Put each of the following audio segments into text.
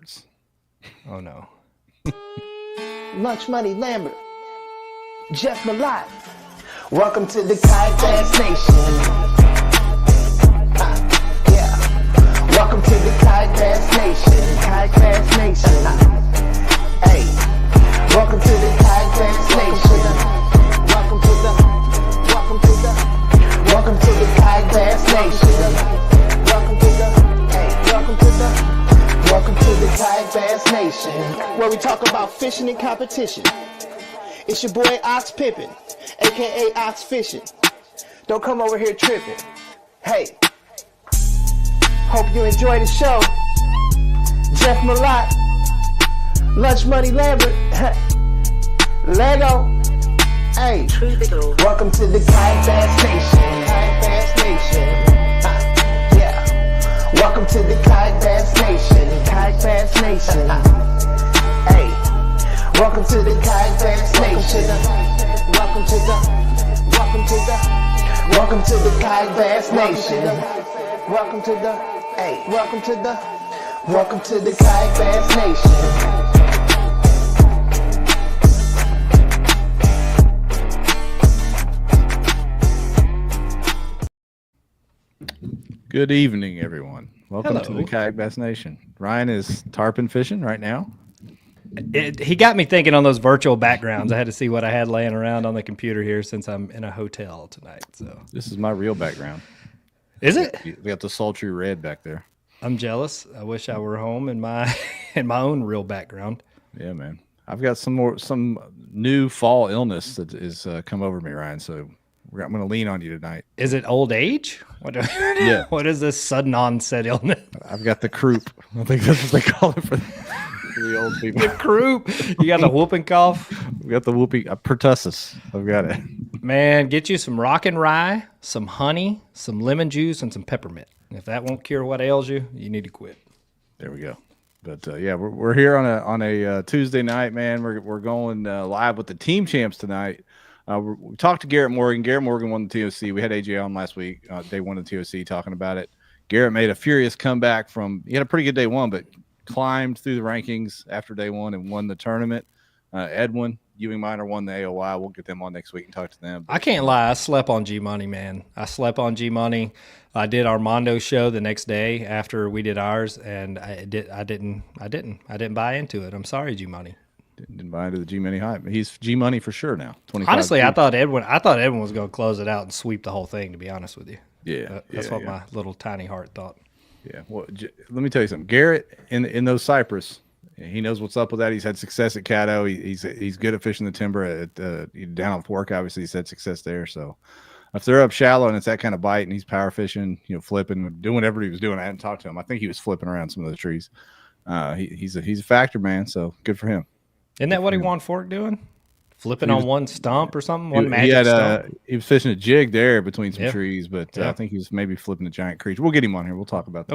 Lamberts. Oh, no. Lunch Money Lambert, Jeff Malott. Welcome to the Kayak Bass Nation. Yeah. Welcome to the Kayak Bass Nation. Kayak Bass Nation. Hey. Welcome to the Kayak Bass Nation. Welcome to the Kayak Bass Nation. Welcome to the Kayak Bass Nation, where we talk about fishing and competition. It's your boy Ox Pippin, aka Ox Fishing. Don't come over here tripping. Hey, hope you enjoy the show. Jeff Malott, Lunch Money Lambert, Lego. Hey, welcome to the Kayak Bass Nation. Kayak Bass Nation. Welcome to the Kayak Bass Nation. Kayak Bass Nation. Hey, welcome to the Kayak Bass Nation. Welcome to the Kayak Bass Nation. Welcome to the Kayak Bass Nation. Good evening, everyone. Welcome Hello. to the Kayak Bass Nation. Ryan is tarpon fishing right now. He got me thinking on those virtual backgrounds. I had to see what I had laying around on the computer here since I'm in a hotel tonight. So This is my real background. is it? We got the sultry red back there. I'm jealous. I wish I were home in my own real background. Yeah, man. I've got some new fall illness that is come over me, Ryan. So I'm going to lean on you tonight. Is it old age? Yeah. What is this sudden onset illness? I've got the croup. I think that's what they call it for the old people. Croup. You got the whooping cough. We got the whooping pertussis. I've got it. Man, get you some rock and rye, some honey, some lemon juice, and some peppermint. If that won't cure what ails you, you need to quit. There we go. But yeah, we're here on a Tuesday night, man. We're going live with the team champs tonight. We talked to Garrett Morgan. Garrett Morgan won the TOC. We had AJ on last week, day one of the TOC, talking about it. Garrett made a furious comeback he had a pretty good day one, but climbed through the rankings after day one and won the tournament. Edwin, Ewing Minor won the AOY. We'll get them on next week and talk to them. I can't lie. I slept on G Money, man. I slept on G Money. I did Armando's show the next day after we did ours, and I didn't buy into it. I'm sorry, G Money. Didn't buy into the G Money hype. He's G Money for sure now. Honestly, I thought Edwin was going to close it out and sweep the whole thing. To be honest with you, that's what my little tiny heart thought. Yeah. Well, let me tell you something. Garrett in those Cypress, he knows what's up with that. He's had success at Caddo. He's good at fishing the timber at down on Fork. Obviously, he's had success there. So if they're up shallow and it's that kind of bite and he's power fishing, flipping, doing whatever he was doing, I hadn't talked to him. I think he was flipping around some of the trees. He's a factor, man. So good for him. Isn't that what he won Fork doing? Flipping on one stump or something? One magic stump? He was fishing a jig there between some trees, but I think he was maybe flipping a giant creature. We'll get him on here. We'll talk about that.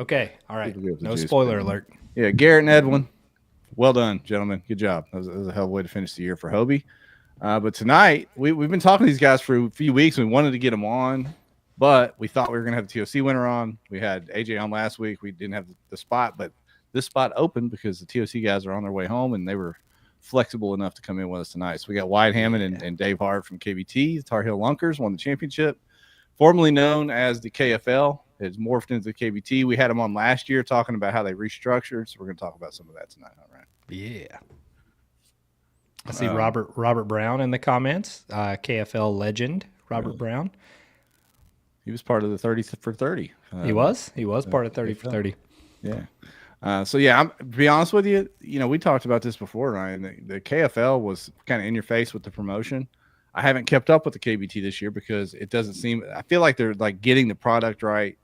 Okay. All right. No spoiler alert. Yeah, Garrett and Edwin, well done, gentlemen. Good job. That was a hell of a way to finish the year for Hobie. But tonight, we've been talking to these guys for a few weeks. And we wanted to get them on, but we thought we were going to have the TOC winner on. We had AJ on last week. We didn't have the spot, but this spot opened because the TOC guys are on their way home, and they were flexible enough to come in with us tonight. So we got Wyatt Hammond and Dave Hart from KBT. Tarheel Lunkers won the championship, formerly known as the KFL. It's morphed into the KBT. We had them on last year talking about how they restructured, so we're going to talk about some of that tonight. All right. Yeah. I see Robert Brown in the comments. KFL legend Robert Brown. He was part of the 30 for 30. He was part of 30 for 30. Yeah. So yeah, to be honest with you, we talked about this before, Ryan. The KFL was kind of in your face with the promotion. I haven't kept up with the KBT this year because it doesn't seem. I feel like they're like getting the product right,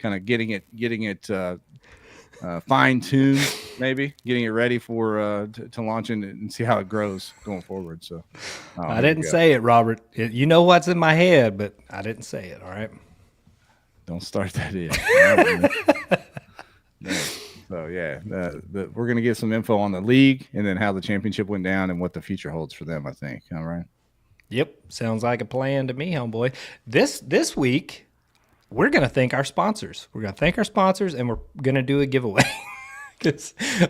kind of getting it fine tuned, maybe getting it ready for to launch and see how it grows going forward. So I didn't say it, Robert. You know what's in my head, but I didn't say it. All right. Don't start that in. No. So yeah, we're gonna get some info on the league and then how the championship went down and what the future holds for them. I think. All right. Yep, sounds like a plan to me, homeboy. This week, we're gonna thank our sponsors. We're gonna thank our sponsors, and we're gonna do a giveaway.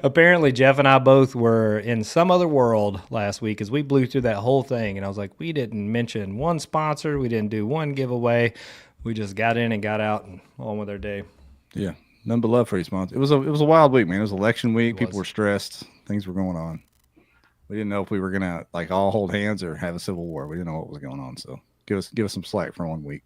Apparently, Jeff and I both were in some other world last week as we blew through that whole thing. And I was like, we didn't mention one sponsor. We didn't do one giveaway. We just got in and got out and on with our day. Yeah. None but love for you, sponsor. It was a wild week, man. It was election week. People were stressed. Things were going on. We didn't know if we were gonna like all hold hands or have a civil war. We didn't know what was going on. So give us some slack for 1 week.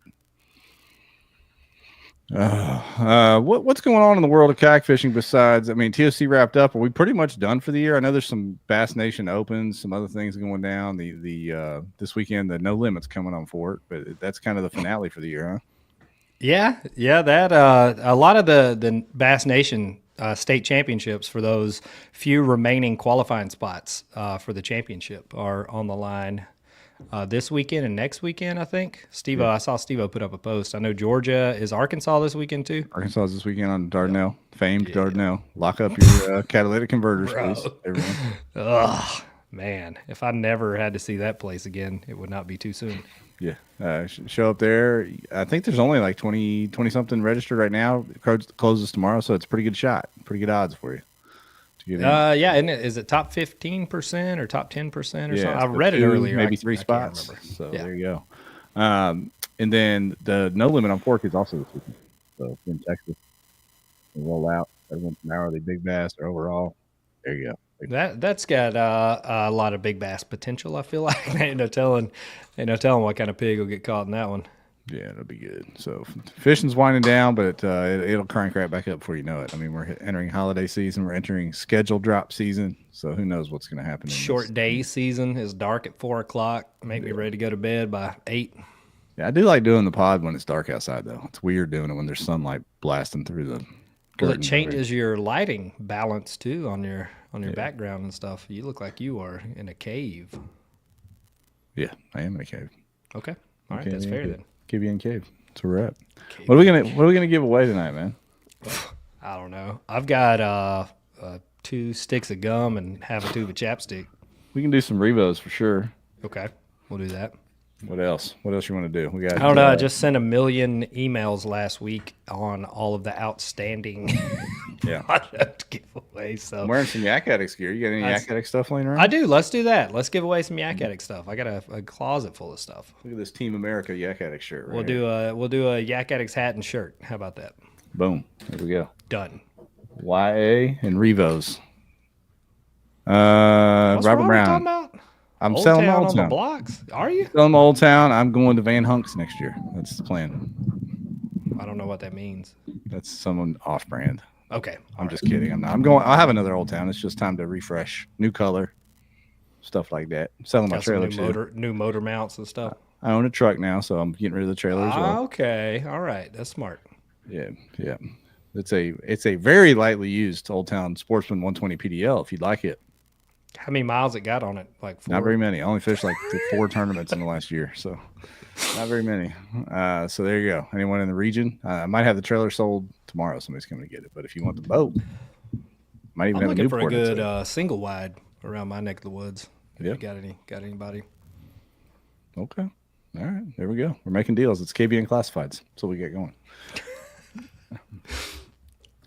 What's going on in the world of kayak fishing besides, I mean, TOC wrapped up. Are we pretty much done for the year? I know there's some Bass Nation Opens, some other things going down. The this weekend, the No Limits coming on for it, but that's kind of the finale for the year, huh? Yeah, that a lot of the Bass Nation state championships for those few remaining qualifying spots for the championship are on the line. This weekend and next weekend, I think. Steve-O, I saw Steve-O put up a post. I know Georgia is Arkansas this weekend too. Arkansas is this weekend on Dardanelle, famed Dardanelle. Lock up your catalytic converters, please, everyone. Ugh, man, if I never had to see that place again, it would not be too soon. Yeah, show up there. I think there's only like 20 something registered right now. It closes tomorrow, so it's a pretty good shot, pretty good odds for you. Yeah, and is it top 15% or top 10% or something? I read it earlier. Maybe three spots. So there you go. And then the No Limit on Fork is also this weekend. So in Texas, we roll out. Everyone's an hourly big bass or overall. There you go. That's got a lot of big bass potential. I feel like ain't no telling what kind of pig will get caught in that one. Yeah, it'll be good. So fishing's winding down, but it'll crank right back up before you know it. I mean, we're entering holiday season. We're entering schedule drop season. So who knows what's going to happen. Short day season is dark at 4 o'clock. Make me ready to go to bed by 8. Yeah, I do like doing the pod when it's dark outside, though. It's weird doing it when there's sunlight blasting through the. Well, it changes your lighting balance too on your background and stuff. You look like you are in a cave. Yeah, I am in a cave. Okay, all right, that's fair then. KBN Cave. That's where we're at. What are we gonna give away tonight, man? I don't know. I've got 2 sticks of gum and half a tube of chapstick. We can do some Revos for sure. Okay, we'll do that. What else? What else you want to do? We got. I don't know. I just sent 1 million emails last week on all of the outstanding product giveaways. So I'm wearing some Yak Addicts gear. You got any Yak Addict stuff laying around? I do. Let's do that. Let's give away some Yak Addict stuff. I got a closet full of stuff. Look at this Team America Yak Addict shirt. Right We'll do a Yak Addicts hat and shirt. How about that? Boom. There we go. Done. YA and Revos. Robert Brown. I'm Old selling Town Old on Town. the blocks. Are you? Selling my Old Town. I'm going to Van Hunks next year. That's the plan. I don't know what that means. That's someone off-brand. Okay. I'm just kidding. I'm not. I'm going. I'll have another Old Town. It's just time to refresh, new color, stuff like that. I'm selling my trailer too. New motor mounts and stuff. I own a truck now, so I'm getting rid of the trailer as well. Okay. All right. That's smart. Yeah. It's a very lightly used Old Town Sportsman 120 PDL. If you'd like it. How many miles it got on it? Like 4? Not very many. I only fished like 4 tournaments in the last year, so not very many. So there you go. Anyone in the region? I might have the trailer sold tomorrow. Somebody's coming to get it. But if you want the boat, might even I'm have looking a for a Newport good single wide around my neck of the woods. Yeah. You got anybody? Okay. All right. There we go. We're making deals. It's KBN Classifieds. That's what we get going.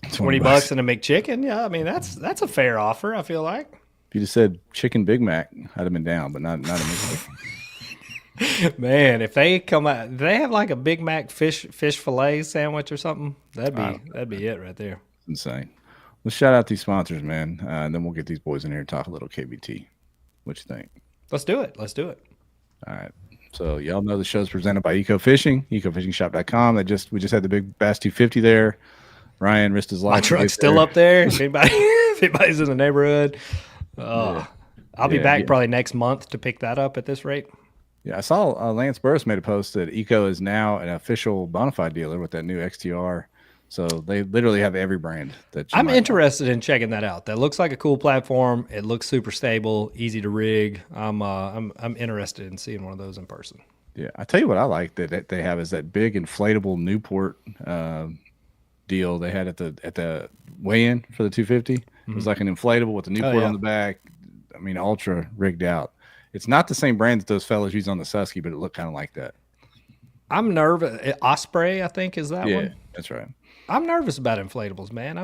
$20 and a McChicken. Yeah, I mean that's a fair offer. I feel like. If you just said chicken Big Mac, I'd have been down, but not a McChicken. Man, if they come out, do they have like a Big Mac fish fillet sandwich or something? That'd be it right there. Insane. Let's shout out these sponsors, man, and then we'll get these boys in here and talk a little KBT. What you think? Let's do it. All right. So y'all know the show's presented by Eco Fishing, ecofishingshop.com. We just had the big Bass 250 there. Ryan risked his life. My truck's still up there. If anybody's in the neighborhood. I'll be back probably next month to pick that up at this rate. Yeah, I saw Lance Burris made a post that Eco is now an official bona fide dealer with that new XTR. So they literally have every brand that I'm interested in checking that out. That looks like a cool platform. It looks super stable, easy to rig. I'm interested in seeing one of those in person. Yeah, I tell you what I like that they have is that big inflatable Newport deal they had at the weigh-in for the 250. It was like an inflatable with the Newport on the back. I mean, ultra rigged out. It's not the same brand that those fellas use on the Susky, but it looked kind of like that. I'm nervous. Osprey, I think, is that one? Yeah, that's right. I'm nervous about inflatables, man.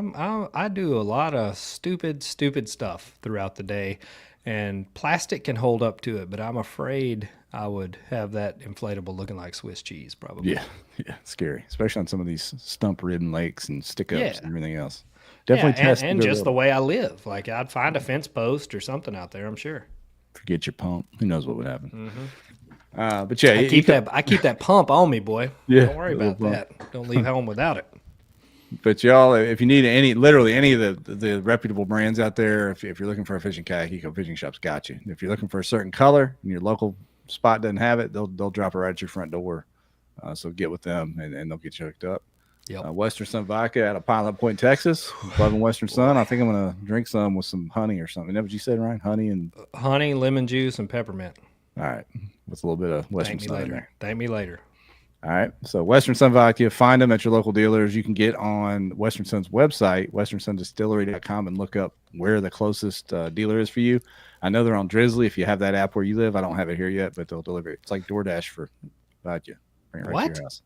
I do a lot of stupid stuff throughout the day, and plastic can hold up to it, but I'm afraid I would have that inflatable looking like Swiss cheese, probably. Yeah, scary, especially on some of these stump-ridden lakes and stick-ups Yeah. and everything else. Definitely yeah, test and it a just the little. way I live. Like I'd find a fence post or something out there, I'm sure. Forget your pump. Who knows what would happen? But yeah, I keep that pump on me, boy. Yeah, Don't worry the little about that. Don't leave home without it. But y'all, if you need literally any of the reputable brands out there, if you're looking for a fishing kayak, Eco Fishing Shop's got you. If you're looking for a certain color and your local spot doesn't have it, they'll drop it right at your front door. So get with them and they'll get you hooked up. Yep. Western Son Vodka out of Pilot Point, Texas. Loving Western Sun. I think I'm gonna drink some with some honey or something. Is that what you said, Ryan? Honey, lemon juice, and peppermint. All right, with a little bit of Western Sun in there. Thank me later. All right. So Western Son Vodka, find them at your local dealers. You can get on Western Sun's website, westernsundistillery.com, and look up where the closest dealer is for you. I know they're on Drizzly. If you have that app where you live, I don't have it here yet, but they'll deliver it. It's like DoorDash for vodka. Bring it right to your house.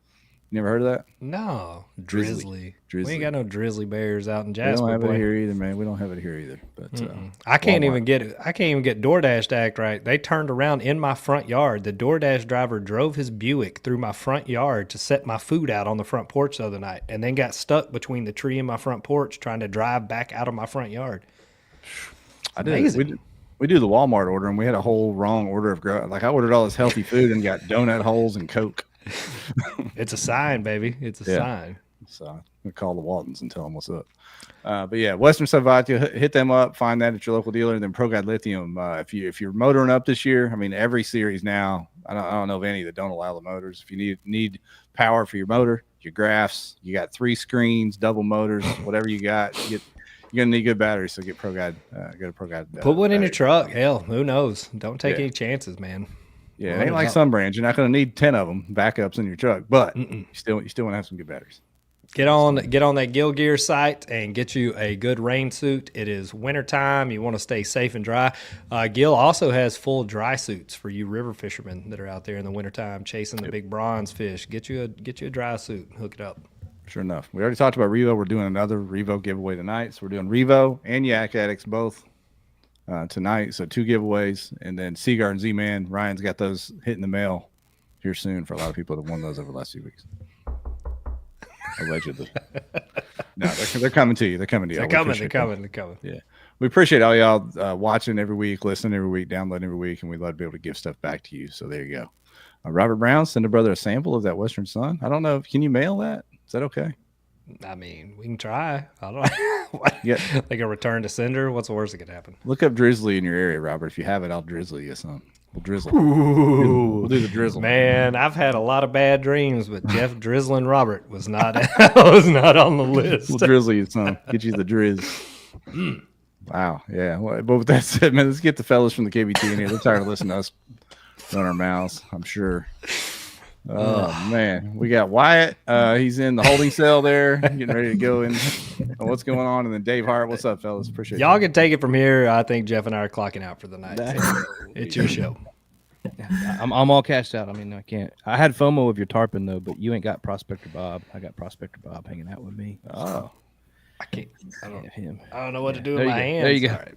You never heard of that? No, Drizzly. We Drizzly. ain't got no Drizzly bears out in We Jasper. don't have boy. it here either, man. We don't have it here either. But I can't even get DoorDash to act right. They turned around in my front yard. The DoorDash driver drove his Buick through my front yard to set my food out on the front porch the other night, and then got stuck between the tree and my front porch trying to drive back out of my front yard. Amazing. We do the Walmart order, and we had a whole wrong order of like I ordered all this healthy food and got donut holes and Coke. It's a sign, baby. It's a sign. So I'm gonna call the Waltons and tell them what's up. But yeah, Western Son Vodka, hit them up, find that at your local dealer, and then Pro Guide Lithium. If you're motoring up this year, I mean every series now, I don't know of any that don't allow the motors. If you need power for your motor, your graphs, you got 3 screens, double motors, whatever you got, you're gonna need good batteries. So get Pro Guide. Go to Pro Guide. Put one in your truck. Hell, who knows? Don't take any chances, man. Yeah, it ain't like some brands. You're not going to need 10 of them backups in your truck, but you still want to have some good batteries. Get on that Gill Gear site and get you a good rain suit. It is wintertime. You want to stay safe and dry. Gill also has full dry suits for you river fishermen that are out there in the wintertime chasing the big bronze fish. Get you a dry suit. Hook it up. Sure enough. We already talked about Revo. We're doing another Revo giveaway tonight. So we're doing Revo and Yak Addicts both tonight. So 2 giveaways. And then Seaguard and Z-Man. Ryan's got those hitting the mail here soon for a lot of people that won those over the last few weeks. Allegedly. No, they're coming to you. They're coming to you. They're coming. Yeah. We appreciate all y'all watching every week, listening every week, downloading every week, and we'd love to be able to give stuff back to you. So there you go. Robert Brown, send a brother a sample of that Western Sun. I don't know. Can you mail that? Is that okay? I mean, we can try. I don't know. Like a return to sender? What's the worst that could happen? Look up Drizzly in your area, Robert. If you have it, I'll drizzle you some. We'll drizzle. We'll do the drizzle. Man, I've had a lot of bad dreams, but Jeff Drizzling Robert was not on the list. We'll drizzle you some. Get you the drizz. Wow. Yeah. Well, but with that said, man, let's get the fellas from the KBT in here. They're tired of listening to us run our mouths, I'm sure. Oh man, we got Wyatt. He's in the holding cell there, getting ready to go in. What's going on? And then Dave Hart. What's up, fellas? Appreciate y'all can take it from here. I think Jeff and I are clocking out for the night. It's your show. I'm all cashed out. I mean, I can't. I had FOMO of your tarpon though, but you ain't got Prospector Bob. I got Prospector Bob hanging out with me. Oh, I can't. I I don't know what to do with my hands. There you go. All right.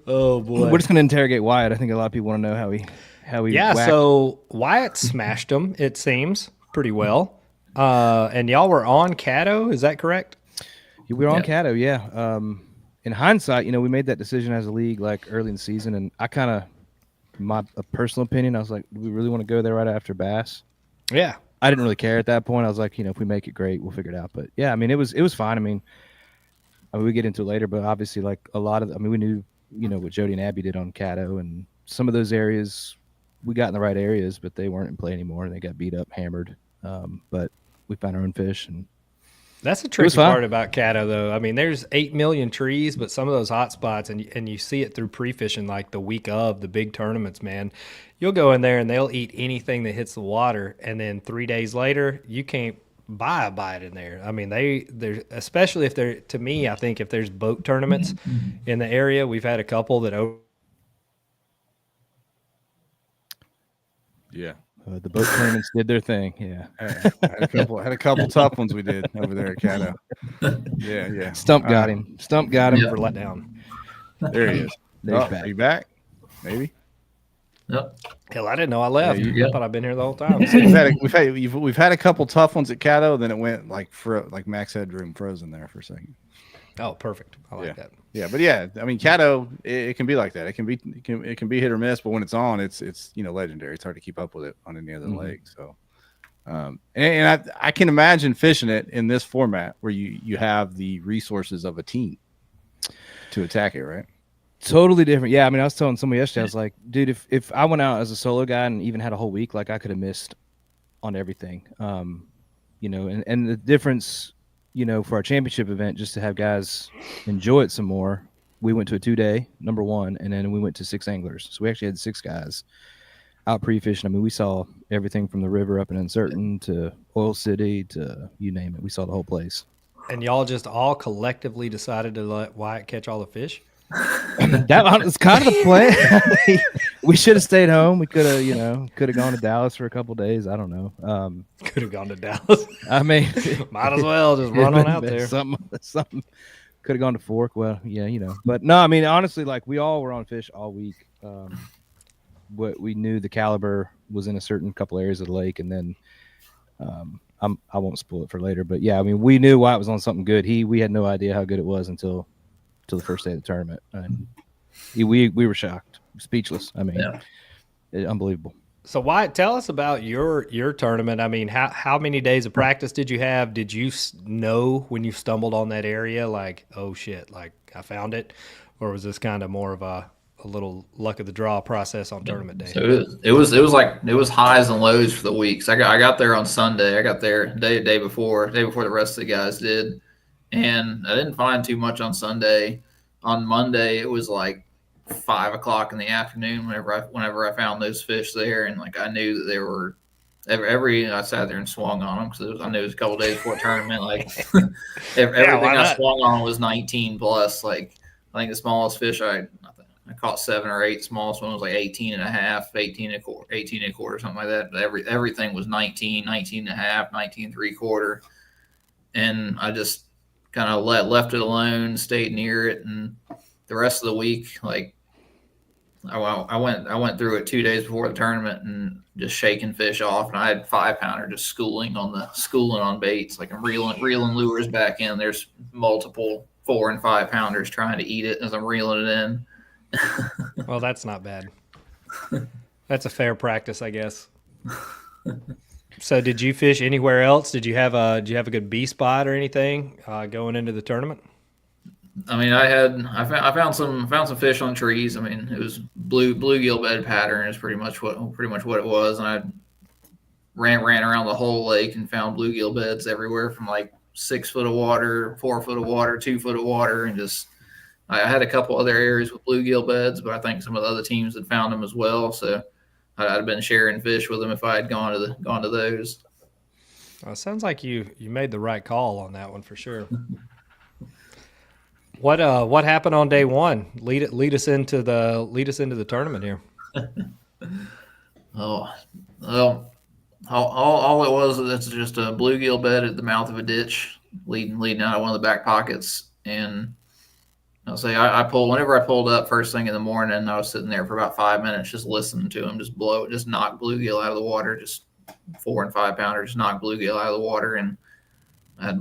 Oh boy. We're just gonna interrogate Wyatt. I think a lot of people want to know how he. Yeah, whacked. so Wyatt smashed him, it seems, pretty well. And y'all were on Caddo, is that correct? We were on Caddo, yeah. In hindsight, we made that decision as a league like early in the season, and I kind of, my personal opinion, I was like, do we really want to go there right after Bass? Yeah. I didn't really care at that point. I was like, if we make it, great, we'll figure it out. But yeah, I mean, it was fine. I mean, we get into it later, but obviously, like a lot of, we knew, what Jody and Abby did on Caddo, and some of those areas. We got in the right areas, but they weren't in play anymore. They got beat up, hammered. But we found our own fish, and that's the tricky part about Caddo, though. I mean, there's 8 million trees, but some of those hot spots, and you see it through pre-fishing, like the week of the big tournaments. Man, you'll go in there and they'll eat anything that hits the water, and then 3 days later, you can't buy a bite in there. I mean, they're especially if they're. To me, I think if there's boat tournaments in the area, we've had a couple that. Yeah. The boat tournaments did their thing. Yeah. Had a couple tough ones we did over there at Caddo. Yeah. Stump got him. Stump got him. For letdown. There he is. There's Oh, back. are you back? Maybe. Yep. Hell, I didn't know I left. Yeah, I thought I've been here the whole time. We've had a couple tough ones at Caddo. Then it went like Max Headroom frozen there for a second. Oh, perfect. I like that. Yeah, but yeah, I mean, Caddo, it can be like that. It can be hit or miss, but when it's on, it's legendary. It's hard to keep up with it on any other lake. So, and I can imagine fishing it in this format where you have the resources of a team to attack it, right? Totally different. Yeah, I mean, I was telling somebody yesterday, I was like, dude, if I went out as a solo guy and even had a whole week, like I could have missed on everything. And the difference, for our championship event, just to have guys enjoy it some more, we went to a 2-day, number one, and then we went to 6 anglers. So we actually had 6 guys out pre-fishing. I mean, we saw everything from the river up in Uncertain to Oil City to you name it. We saw the whole place. And y'all just all collectively decided to let Wyatt catch all the fish? That was kind of the plan. We should have stayed home. We could have gone to Dallas for a couple days. I don't know. Could have gone to Dallas. I mean, might as well just run on out there. Something could have gone to Fork. Well, yeah, but no, I mean, honestly, like we all were on fish all week. What we knew the caliber was in a certain couple areas of the lake, and then I won't spoil it for later. But yeah, I mean, we knew Wyatt was on something good. We had no idea how good it was until the first day of the tournament, and we were shocked, speechless. I mean, unbelievable. So Wyatt, tell us about your tournament. I mean, how many days of practice did you have? Did you know when you stumbled on that area, like, oh shit, like I found it, or was this kind of more of a little luck of the draw process on tournament day? So it was highs and lows for the weeks. I got there on Sunday. I got there day before the rest of the guys did. And I didn't find too much on Sunday. On Monday, it was like 5 o'clock in the afternoon whenever I found those fish there, and like I knew that they were I sat there and swung on them because I knew it was a couple days before tournament. Like everything I swung on was 19 plus. Like I think the smallest fish I caught 7 or 8. Smallest one was like 18 and a half, 18 and a quarter, something like that. But everything was 19, 19 and a half, 19 3/4, and I just kind of left it alone, stayed near it, and the rest of the week, like I went through it 2 days before the tournament and just shaking fish off, and I had 5-pounder just schooling on baits, like I'm reeling lures back in. There's multiple 4 and 5 pounders trying to eat it as I'm reeling it in. Well, that's not bad. That's a fair practice, I guess. So did you fish anywhere else? Did you have a good B spot or anything going into the tournament? I mean, I found some fish on trees. I mean, it was bluegill bed pattern is pretty much what it was, and I ran around the whole lake and found bluegill beds everywhere from like 6 foot of water, 4 foot of water, 2 foot of water, and just I had a couple other areas with bluegill beds, but I think some of the other teams had found them as well. So I'd have been sharing fish with them if I had gone to those. Well, it sounds like you made the right call on that one for sure. What happened on day one? Lead us into the tournament here. Oh, well, all it was is it's just a bluegill bed at the mouth of a ditch leading out of one of the back pockets, and I'll say whenever I pulled up first thing in the morning, I was sitting there for about 5 minutes just listening to them just knock bluegill out of the water, just 4 and 5 pounder, just knock bluegill out of the water. And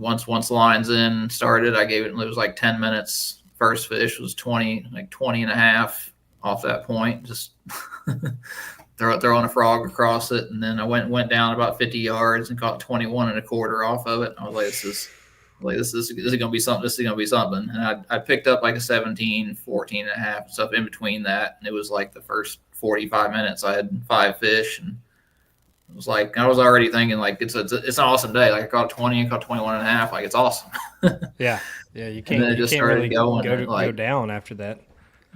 once the lines in started, it was like 10 minutes. First fish was 20 and a half off that point, just throwing a frog across it. And then I went down about 50 yards and caught 21 and a quarter off of it. I was like, this is going to be something. This is going to be something. And I picked up like a 17, 14 and a half and stuff in between that. And it was like the first 45 minutes I had 5 fish. And it was like, I was already thinking like, it's an awesome day. Like I caught 20, I caught 21 and a half. Like it's awesome. Yeah. You can't really go down after that.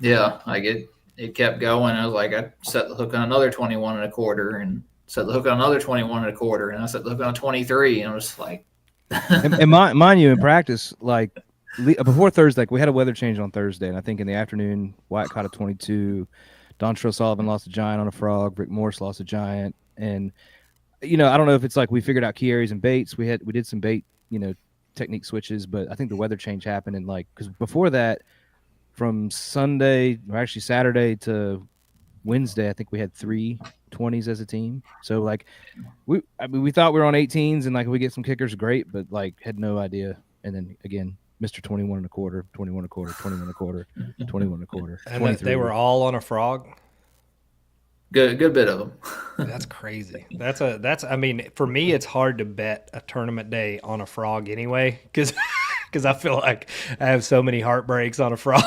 Yeah. Like it kept going. I was like, I set the hook on another 21 and a quarter and set the hook on another 21 and a quarter. And I set the hook on 23. And I was like, and mind you, in practice, like before Thursday, like we had a weather change on Thursday, and I think in the afternoon, Wyatt caught a 22. Dontrell Sullivan lost a giant on a frog. Rick Morse lost a giant. And I don't know if it's like we figured out key areas and baits. We did some bait, technique switches, but I think the weather change happened, and because before that, from Sunday or actually Saturday to Wednesday, I think we had 3 20s as a team. So we thought we were on 18s and we get some kickers, great, but had no idea. And then again, Mr. 21 and a quarter, 21 and a quarter, 21 and a quarter, 21 and a quarter. And they were all on a frog. Good bit of them. That's crazy. I mean, for me, it's hard to bet a tournament day on a frog anyway, because I feel like I have so many heartbreaks on a frog.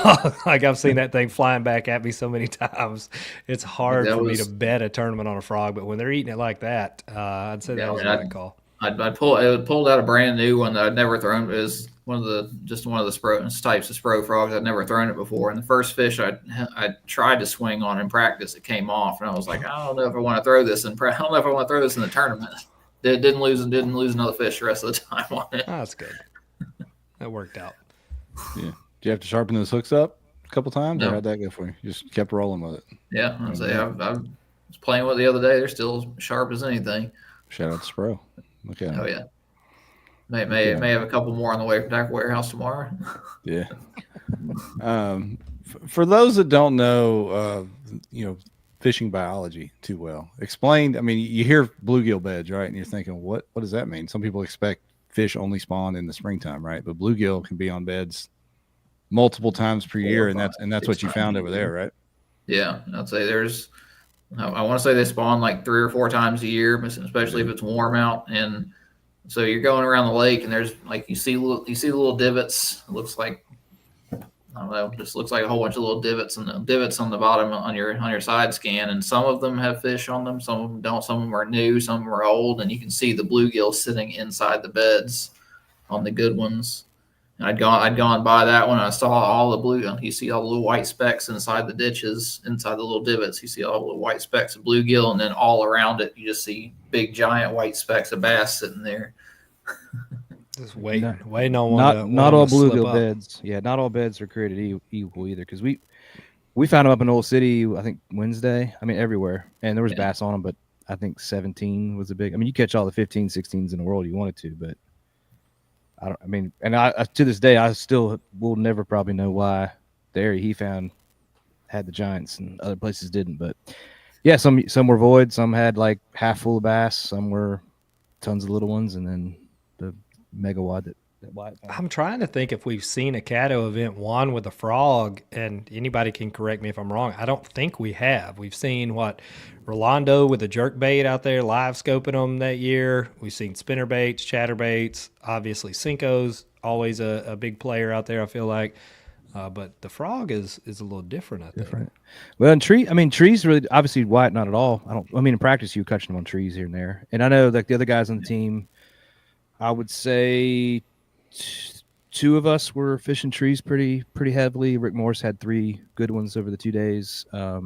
I've seen that thing flying back at me so many times. It's hard for me to bet a tournament on a frog, but when they're eating it like that, I'd say that was the right call. I pulled out a brand new one that I'd never thrown. It was one of the Spro types of Spro frogs. I'd never thrown it before. And the first fish I tried to swing on in practice, it came off, and I was like, I don't know if I want to throw this in the tournament. Didn't lose another fish the rest of the time on it. Oh, that's good. That worked out. Yeah. Did you have to sharpen those hooks up a couple times, No. or how'd that go for you? You just kept rolling with it. Yeah, I was playing with it the other day. They're still sharp as anything. Shout out to Spro. Look at him. Oh yeah. May have a couple more on the way from Tackle Warehouse tomorrow. Yeah. For those that don't know, fishing biology too well, explain. I mean, you hear bluegill beds, right? And you're thinking, what does that mean? Some people expect fish only spawn in the springtime, right? But bluegill can be on beds multiple times per year, and that's what you found over there, right? Yeah, I'd say I want to say they spawn like 3 or 4 times a year, especially if it's warm out. And so you're going around the lake, and there's you see the little divots. It looks like, I don't know, just looks like a whole bunch of little divots, and divots on the bottom on your side scan. And some of them have fish on them, some of them don't. Some of them are new, some of them are old, and you can see the bluegill sitting inside the beds on the good ones. And I'd gone by that one. I saw all the bluegill. You see all the little white specks inside the ditches, inside the little divots. You see all the little white specks of bluegill, and then all around it, you just see big, giant white specks of bass sitting there. Just waiting on one. Not all bluegill beds. Yeah, not all beds are created equal either. Because we found them up in Old City, I think Wednesday. I mean, everywhere, and there was bass on them, but I think 17 was a big. I mean, you catch all the 15, 16s in the world you wanted to, but. I to this day, I still will never probably know why the area he found had the giants and other places didn't. But yeah, some were void, some had half full of bass, some were tons of little ones, and then the mega wad that Wyatt found. I'm trying to think if we've seen a Caddo event won with a frog, and anybody can correct me if I'm wrong. I don't think we have. We've seen Rolando with a jerk bait out there live scoping them that year. We've seen spinner baits, chatter baits, obviously Cinco's always a big player out there, I feel like. But the frog is a little different, I think. Different. Well, and trees really, obviously Wyatt not at all. In practice you were catching them on trees here and there. And I know the other guys on the team, I would say 2 of us were fishing trees pretty heavily. Rick Morris had 3 good ones over the 2 days. I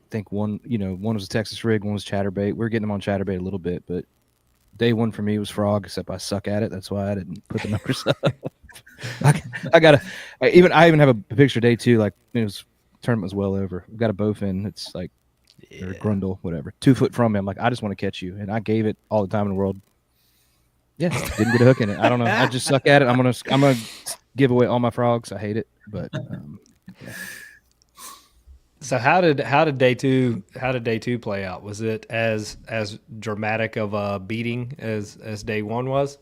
think one was a Texas rig, one was chatterbait. We were getting them on chatterbait a little bit, but day 1 for me was frog, except I suck at it. That's why I didn't put the numbers up. I even have a picture day 2, tournament was well over. We got a bowfin. It's or grundle, whatever, 2 foot from me. I'm like, I just want to catch you. And I gave it all the time in the world. Yeah, didn't get a hook in it. I don't know. I just suck at it. I'm gonna give away all my frogs. I hate it, but yeah. So how did day two play out? Was it as dramatic of a beating as day 1 was?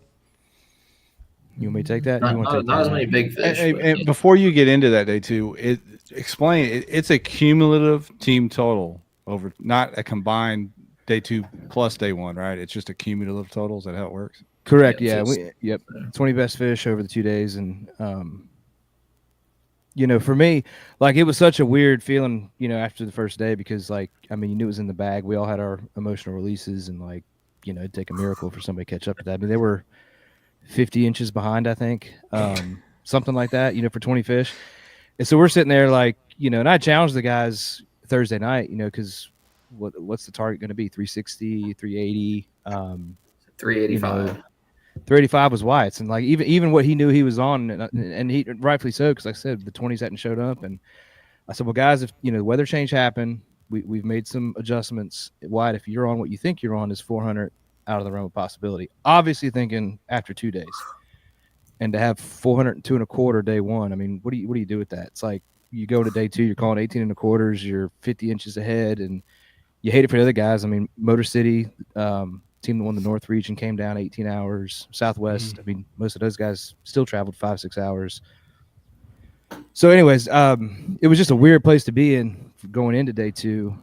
You want me to take that? Not as many big fish. And before you get into that day 2, it's a cumulative team total over, not a combined day 2 plus day 1, right? It's just a cumulative total. Is that how it works? Correct. Yeah. 20 best fish over the 2 days. And, for me, it was such a weird feeling, after the first day, because you knew it was in the bag. We all had our emotional releases, and it'd take a miracle for somebody to catch up to that. I mean, they were 50 inches behind, I think, something like that, for 20 fish. And so we're sitting there and I challenged the guys Thursday night, because what's the target going to be? 360, 380, 385. 385 was Wyatt's, and even what he knew he was on, and he rightfully so, because like I said, the 20s hadn't showed up, and I said, well, guys, if the weather change happened, we've made some adjustments. Wyatt, if you're on what you think you're on, is 400 out of the realm of possibility. Obviously, thinking after 2 days, and to have 402 and a quarter day one. I mean, what do you do with that? It's like you go to day two, you're calling 18 and a quarters, you're 50 inches ahead, and you hate it for the other guys. I mean, Motor City, team that won the North region, came down 18 hours. Southwest, I mean, most of those guys still traveled 5-6 hours. So anyways, it was just a weird place to be in going into day two.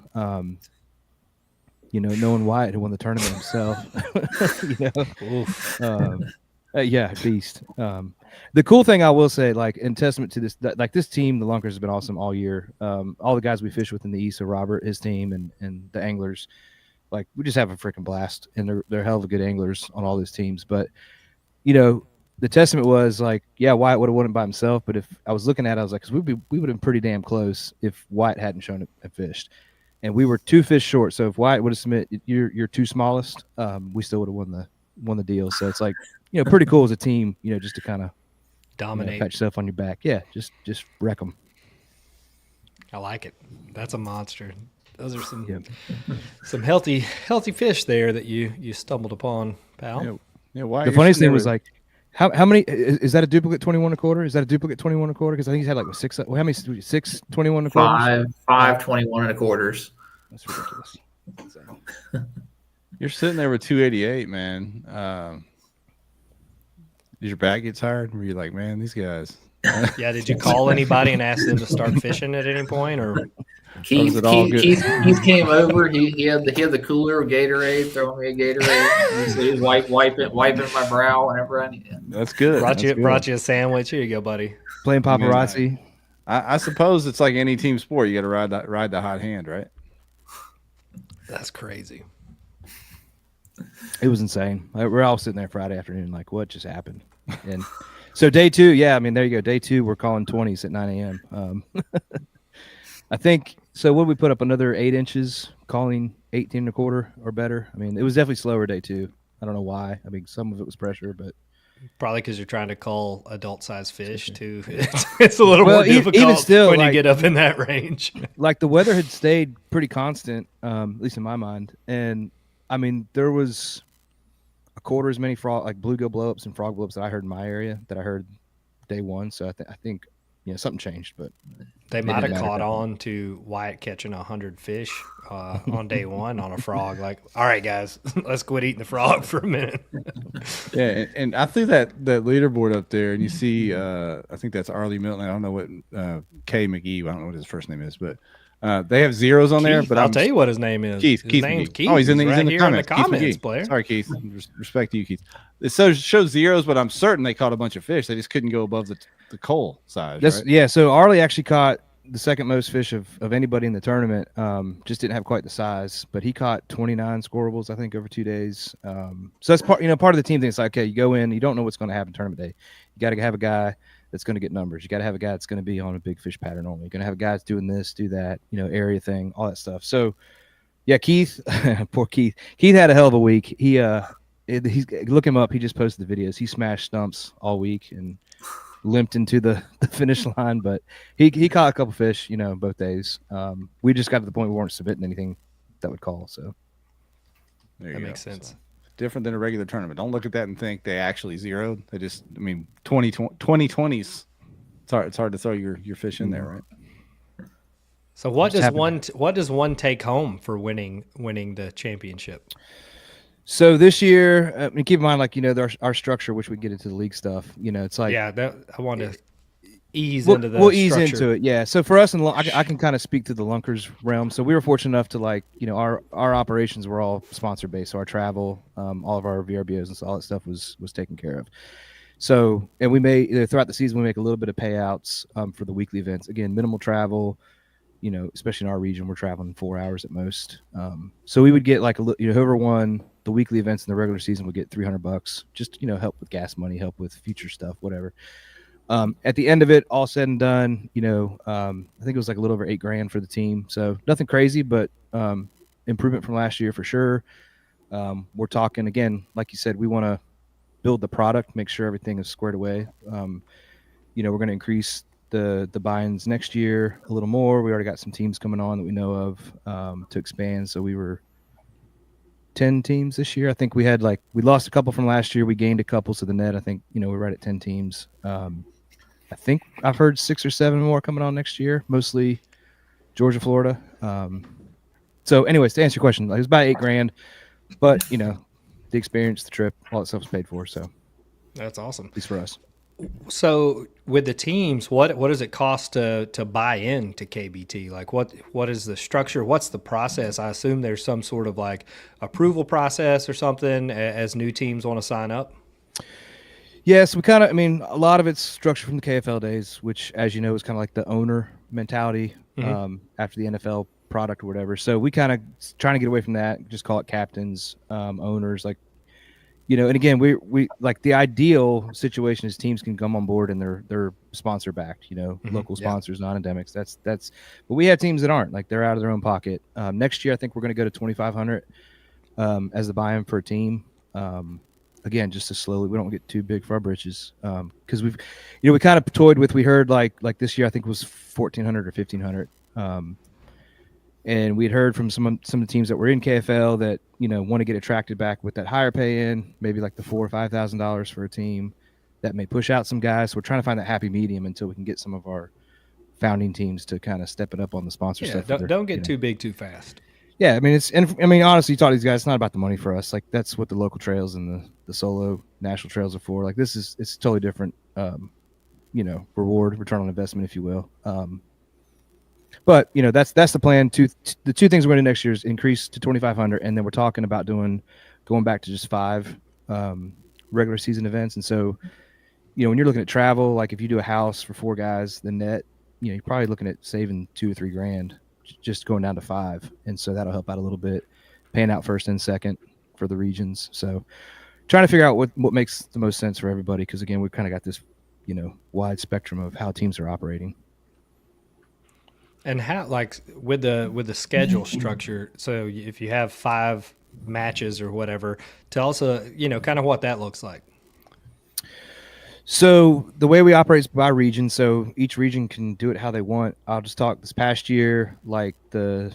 Knowing Wyatt, who won the tournament himself, yeah, beast. The cool thing I will say, like in testament to this, this team, the Lunkers, has been awesome all year. All the guys we fish with in the East, so Robert, his team, and the anglers, like we just have a freaking blast, and they're hell of a good anglers on all those teams. But the testament was like, yeah, Wyatt would have won it by himself, but if I was looking at it, I was like, because we would have been pretty damn close if Wyatt hadn't shown up and fished. And we were 2 fish short. So if Wyatt would have submitted your 2 smallest, we still would have won the deal. So it's like, pretty cool as a team, just to kind of dominate, pat yourself on your back. Yeah, just wreck them. I like it. That's a monster. Those are some healthy fish there that you stumbled upon, pal. Yeah. Why? The funniest thing was like, how many is that a duplicate 21 and a quarter? Is that a duplicate 21 and a quarter? Because I think he's had like 6. How many? 6 21 and a quarter. 5 21 and a quarters. That's ridiculous. You're sitting there with 288, man. Did your back get tired? Were you like, man, these guys? Yeah. Did you call anybody and ask them to start fishing at any point, or? Keith came over. He had the cooler of Gatorade, throwing me a Gatorade. He was wiping my brow whenever I needed. That's good. Brought you a sandwich. Here you go, buddy. Playing paparazzi. I suppose it's like any team sport. You got to ride the hot hand, right? That's crazy. It was insane. We're all sitting there Friday afternoon, like, what just happened? And so day two, yeah, I mean, there you go. Day two, we're calling 20s at 9 a.m. I think. So what did we put up? Another 8 inches, calling 18 and a quarter or better. I mean, it was definitely slower day two. I don't know why. I mean, some of it was pressure, but probably because you're trying to call adult-sized fish too. It's a little more difficult even still, when you get up in that range. Like the weather had stayed pretty constant, at least in my mind, and I mean there was a quarter as many bluegill blowups and frog blowups that I heard in my area that I heard day one. So I think something changed, but they might have caught on to Wyatt catching 100 fish on day one on a frog. Like, all right, guys, let's quit eating the frog for a minute. Yeah, and I threw that leaderboard up there, and you see, I think that's Arlie Milton. I don't know what K McGee. I don't know what his first name is, but they have zeros on there. But I'll tell you what his name is. Keith. His name's Keith. Oh, he's in the comments. Keith Player. Sorry, Keith. Respect to you, Keith. It shows zeros, but I'm certain they caught a bunch of fish. They just couldn't go above the coal size. Right? Yeah, so Arlie actually caught the second most fish of anybody in the tournament. Just didn't have quite the size, but he caught 29 scorables, I think, over 2 days. So that's part of the team thing. It's like, okay, you go in, you don't know what's going to happen tournament day. You got to have a guy that's going to get numbers. You got to have a guy that's going to be on a big fish pattern only. You're going to have a guy that's doing this, do that, area thing, all that stuff. So, yeah, Keith, poor Keith. Keith had a hell of a week. He's look him up. He just posted the videos. He smashed stumps all week and limped into the finish line, but he caught a couple fish, both days. We just got to the point we weren't submitting anything that would call. So that makes sense. So, different than a regular tournament. Don't look at that and think they actually zeroed. They just, 2020s. It's hard to throw your fish in there, right? So what does one take home for winning the championship? So this year, keep in mind, our structure, which we get into the league stuff. It's like I want to ease into the. We'll ease into it, yeah. So for us, I can kind of speak to the Lunkers realm. So we were fortunate enough to our operations were all sponsor based. So our travel, all of our VRBOs and all that stuff was taken care of. So and we may throughout the season we make a little bit of payouts for the weekly events. Again, minimal travel. Especially in our region, we're traveling 4 hours at most. So we would get whoever won the weekly events in the regular season would get $300, just help with gas money, help with future stuff, whatever. At the end of it, all said and done, I think it was like a little over $8,000 for the team. So nothing crazy, but improvement from last year for sure. We're talking again, like you said, we want to build the product, make sure everything is squared away. We're going to increase the buy-ins next year a little more. We already got some teams coming on that we know of to expand. So we were 10 teams this year. I think we lost a couple from last year. We gained a couple to the net. I think, we're right at 10 teams. I think I've heard 6 or 7 more coming on next year, mostly Georgia, Florida. So anyways, to answer your question, it was about $8,000, but the experience, the trip, all that stuff was paid for. So That's awesome. at least for us. So with the teams, what does it cost to buy in to KBT? Like what is the structure? What's the process? I assume there's some sort of like approval process or something as new teams want to sign up. Yes, we kind of. A lot of it's structured from the KFL days, which, as you know, is kind of like the owner mentality after the NFL product or whatever. So we kind of trying to get away from that. Just call it captains, owners, like. And again, we like the ideal situation is teams can come on board and they're sponsor backed, local sponsors, non-endemics. That's, but we have teams that aren't, like they're out of their own pocket. Next year, I think we're going to go to 2,500 as the buy-in for a team. Again, just to slowly, we don't get too big for our britches. Cause we kind of toyed with, we heard like this year, I think it was 1,400 or 1,500. And we had heard from some of the teams that were in KFL that want to get attracted back with that higher pay in, maybe like the $4,000 or $5,000 for a team that may push out some guys. So we're trying to find that happy medium until we can get some of our founding teams to kind of step it up on the sponsor stuff. Don't get too big too fast. Yeah, honestly, you talk to these guys, it's not about the money for us. Like that's what the local trails and the solo national trails are for. Like it's totally different, reward, return on investment, if you will. But that's the plan. The two things we're going to do next year is increase to 2,500, and then we're talking about going back to just 5 regular season events. And so, when you're looking at travel, like if you do a house for 4 guys, the net, you're probably looking at saving $2 or $3,000 just going down to 5, and so that'll help out a little bit, paying out first and second for the regions. So, trying to figure out what makes the most sense for everybody, because again, we've kind of got this wide spectrum of how teams are operating. And how, like with the schedule structure, so if you have 5 matches or whatever, tell us kind of what that looks like. So the way we operate is by region. So each region can do it how they want. I'll just talk this past year, like the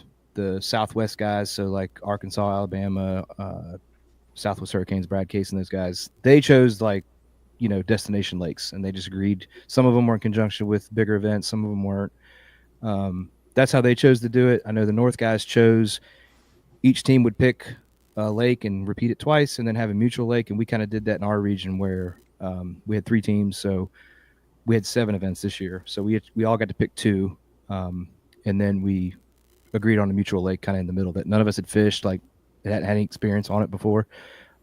Southwest guys. So like Arkansas, Alabama, Southwest Hurricanes, Brad Case and those guys, they chose destination lakes, and they just agreed. Some of them were in conjunction with bigger events. Some of them weren't. That's how they chose to do it. I know the North guys chose each team would pick a lake and repeat it twice and then have a mutual lake. And we kind of did that in our region where we had 3 teams. So we had 7 events this year. So we all got to pick 2. And then we agreed on a mutual lake kind of in the middle that none of us had fished, like hadn't had any experience on it before.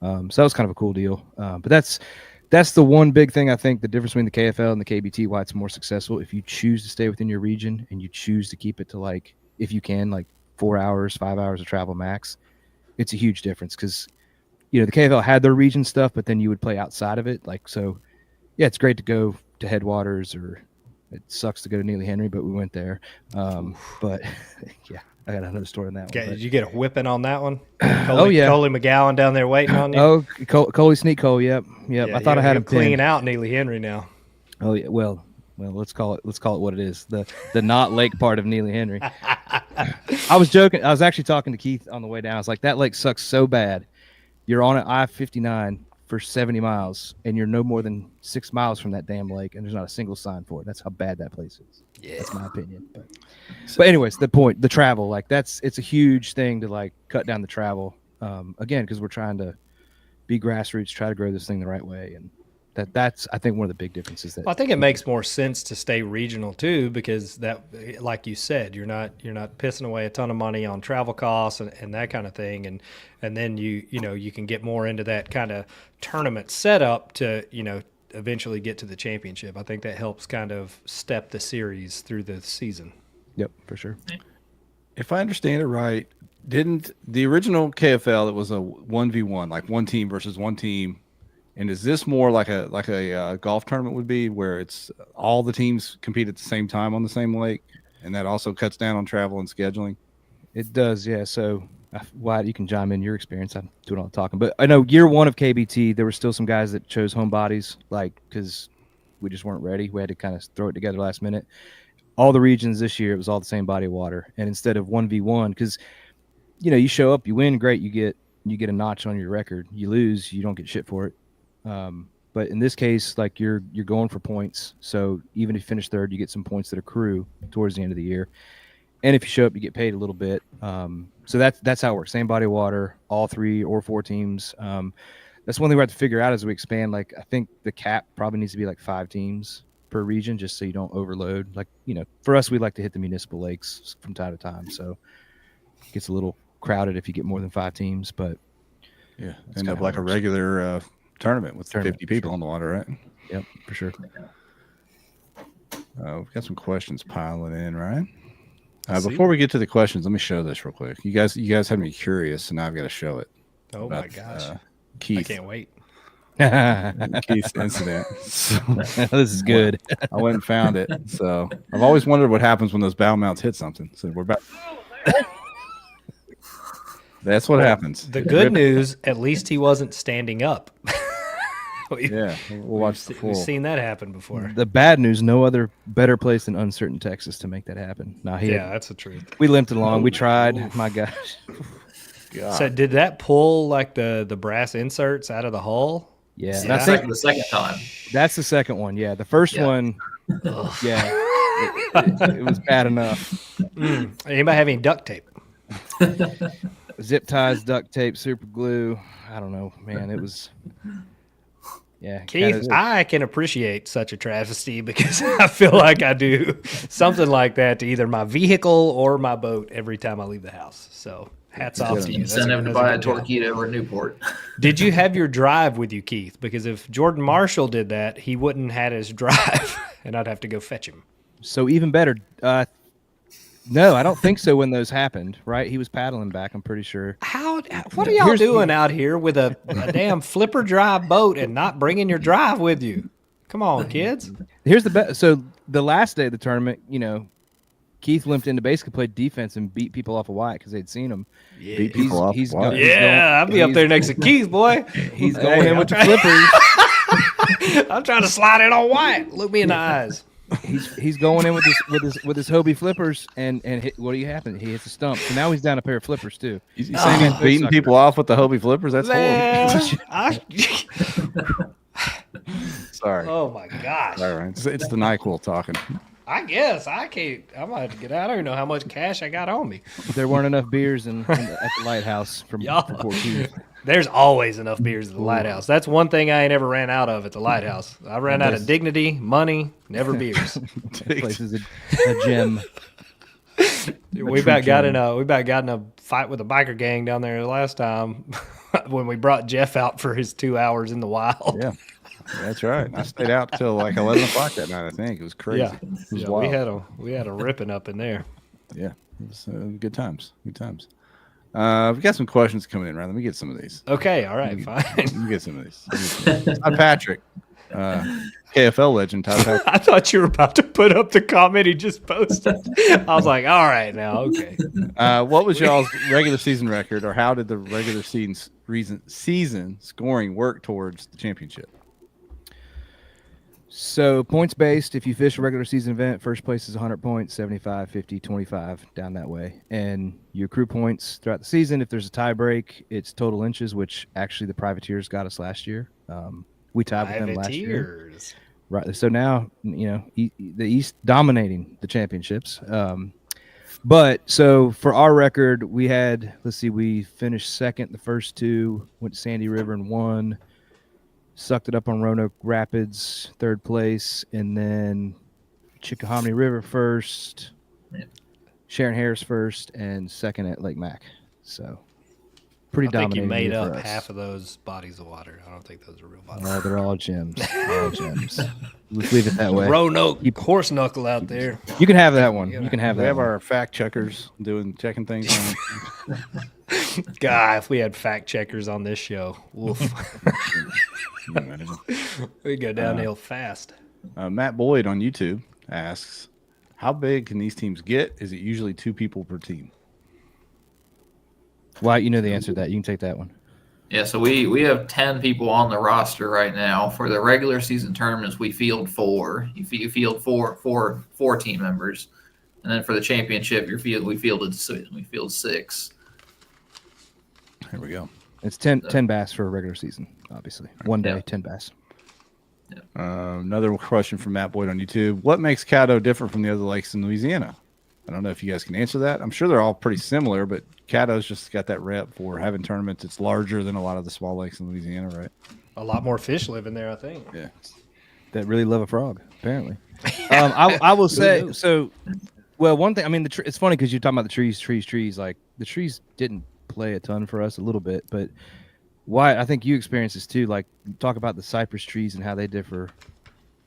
So that was kind of a cool deal. But that's the one big thing, I think, the difference between the KFL and the KBT, why it's more successful. If you choose to stay within your region and you choose to keep it to, like, if you can, like 4 hours, 5 hours of travel max, it's a huge difference. Because, the KFL had their region stuff, but then you would play outside of it. Like, so, yeah, it's great to go to Headwaters, or it sucks to go to Neely Henry, but we went there. But, yeah. I got another story on that one. Did you get a whipping on that one? Yeah. Coley McGowan down there waiting on you. Oh, Coley Sneak Cole. Yep. Yeah, I thought I had him clean pinned. out Neely Henry now. Oh yeah. Well, let's call it what it is. The not lake part of Neely Henry. I was joking. I was actually talking to Keith on the way down. I was like, that lake sucks so bad. You're on an I-59 for 70 miles, and you're no more than 6 miles from that damn lake, and there's not a single sign for it. That's how bad that place is. Yeah. That's my opinion. But anyways, the point, the travel, like it's a huge thing to like cut down the travel. Again, because we're trying to be grassroots, try to grow this thing the right way, and that's I think one of the big differences. I think it makes more sense to stay regional too, because that, like you said, you're not pissing away a ton of money on travel costs and that kind of thing, and then you can get more into that kind of tournament setup to eventually get to the championship. I think that helps kind of step the series through the season. Yep, for sure. If I understand it right, didn't the original KFL, it was a 1v1, like one team versus one team, and is this more like a golf tournament would be, where it's all the teams compete at the same time on the same lake, and that also cuts down on travel and scheduling? It does, yeah. So Wyatt, you can chime in your experience. I'm doing all the talking, but I know year 1 of KBT, there were still some guys that chose home bodies, like because we just weren't ready. We had to kind of throw it together last minute. All the regions this year, it was all the same body of water, and instead of 1v1, because you show up, you win, great, you get a notch on your record. You lose, you don't get shit for it. But in this case, like you're going for points. So even if you finish third, you get some points that accrue towards the end of the year. And if you show up, you get paid a little bit. So that's how it works. Same body of water, all 3 or 4 teams. That's one thing we have to figure out as we expand. Like I think the cap probably needs to be like 5 teams per region, just so you don't overload. Like, for us, we like to hit the municipal lakes from time to time. So it gets a little crowded if you get more than 5 teams, but yeah, end up like a regular tournament with 50 people on the water, right? Yep, for sure. We've got some questions piling in, right? Before we get to the questions, let me show this real quick. You guys had me curious, and now I've got to show it. Oh my gosh, Keith! I can't wait. Keith's incident. So, this is good. I went and found it. So I've always wondered what happens when those bow mounts hit something. So we're back. That's what happens. The good news, at least he wasn't standing up. Yeah, we'll watch the full. We've seen that happen before. The bad news, no other better place than uncertain Texas to make that happen. That's the truth. We limped along. We tried. My gosh. God. So did that pull like the brass inserts out of the hull? Yeah, I think the second time. That's the second one. Yeah, the first one. Yeah, it was bad enough. Anybody have any duct tape? Zip ties, duct tape, super glue. I don't know, man. It was. Yeah, Keith, I can appreciate such a travesty because I feel like I do something like that to either my vehicle or my boat every time I leave the house. So hats off to you. Incentive to buy a Torpedo or Newport. Did you have your drive with you, Keith? Because if Jordan Marshall did that, he wouldn't had his drive, and I'd have to go fetch him. So even better. No, I don't think so when those happened, right? He was paddling back, I'm pretty sure. What are y'all doing out here with a damn flipper drive boat and not bringing your drive with you? Come on, kids. Here's the best. So the last day of the tournament, Keith limped in to basically play defense and beat people off of Wyatt because they'd seen him. Yeah. Beat people off Wyatt. I'll be up there next to Keith, boy. He's going in with the flippers. I'm trying to slide it on Wyatt. Look me in the eyes. He's going in with his Hobie flippers and what do you happen? He hits a stump. So now he's down a pair of flippers too. You saying he's beating people off with the Hobie flippers? That's horrible. Sorry. Oh my gosh. All right. It's the NyQuil talking. I guess I can't. I might have to get out. I don't even know how much cash I got on me. There weren't enough beers at the lighthouse from 14. There's always enough beers at the lighthouse. That's one thing I ain't ever ran out of at the lighthouse. I ran out of dignity, money, never beers. That place is a gem. We about got in a fight with a biker gang down there last time when we brought Jeff out for his 2 hours in the wild. Yeah. That's right. I stayed out till like 11 o'clock that night. I think it was crazy. Yeah, it was wild. we had a ripping up in there. Yeah, it was good times. Good times. We got some questions coming in, right? Let me get some of these. Okay, all right, fine. Let me get some of these. Todd Patrick, KFL legend. Todd Patrick. I thought you were about to put up the comment he just posted. I was like, all right, now, okay. What was y'all's regular season record, or how did the regular season scoring work towards the championship? So points based, if you fish a regular season event, first place is 100 points, 75, 50, 25, down that way. And you accrue points throughout the season. If there's a tie break, it's total inches, which actually the privateers got us last year. We tied with them last year. Right. So now, the East dominating the championships. But so for our record, we had, we finished second the first 2, went to Sandy River and won. Sucked it up on Roanoke Rapids, third place, and then Chickahominy River first, Sharon Harris first, and second at Lake Mac. So pretty dominating. I think you made up half of those bodies of water. I don't think those are real bodies. Oh, they're all gems. All gems. Let's leave it that way. Roanoke horse knuckle out there. You can have that one. You can have that. We have one. our fact checkers checking things on. God, if we had fact checkers on this show, woof. We go downhill fast. Matt Boyd on YouTube asks, how big can these teams get? Is it usually 2 people per team? Why, you know the answer to that. You can take that one. Yeah, so we have 10 people on the roster right now. For the regular season tournaments, we field 4. You field four team members, and then for the championship, we fielded 6. Here we go. It's 10 bass for a regular season, obviously. One day, 10 bass. Another question from Matt Boyd on YouTube. What makes Caddo different from the other lakes in Louisiana? I don't know if you guys can answer that. I'm sure they're all pretty similar, but Caddo's just got that rep for having tournaments. It's larger than a lot of the small lakes in Louisiana, right? A lot more fish live in there, I think. Yeah. That really love a frog, apparently. I will say, so, well, one thing, I mean, it's funny because you're talking about the trees. Like, the trees didn't play a ton for us a little bit, but why I think you experience this too. Like, talk about the cypress trees and how they differ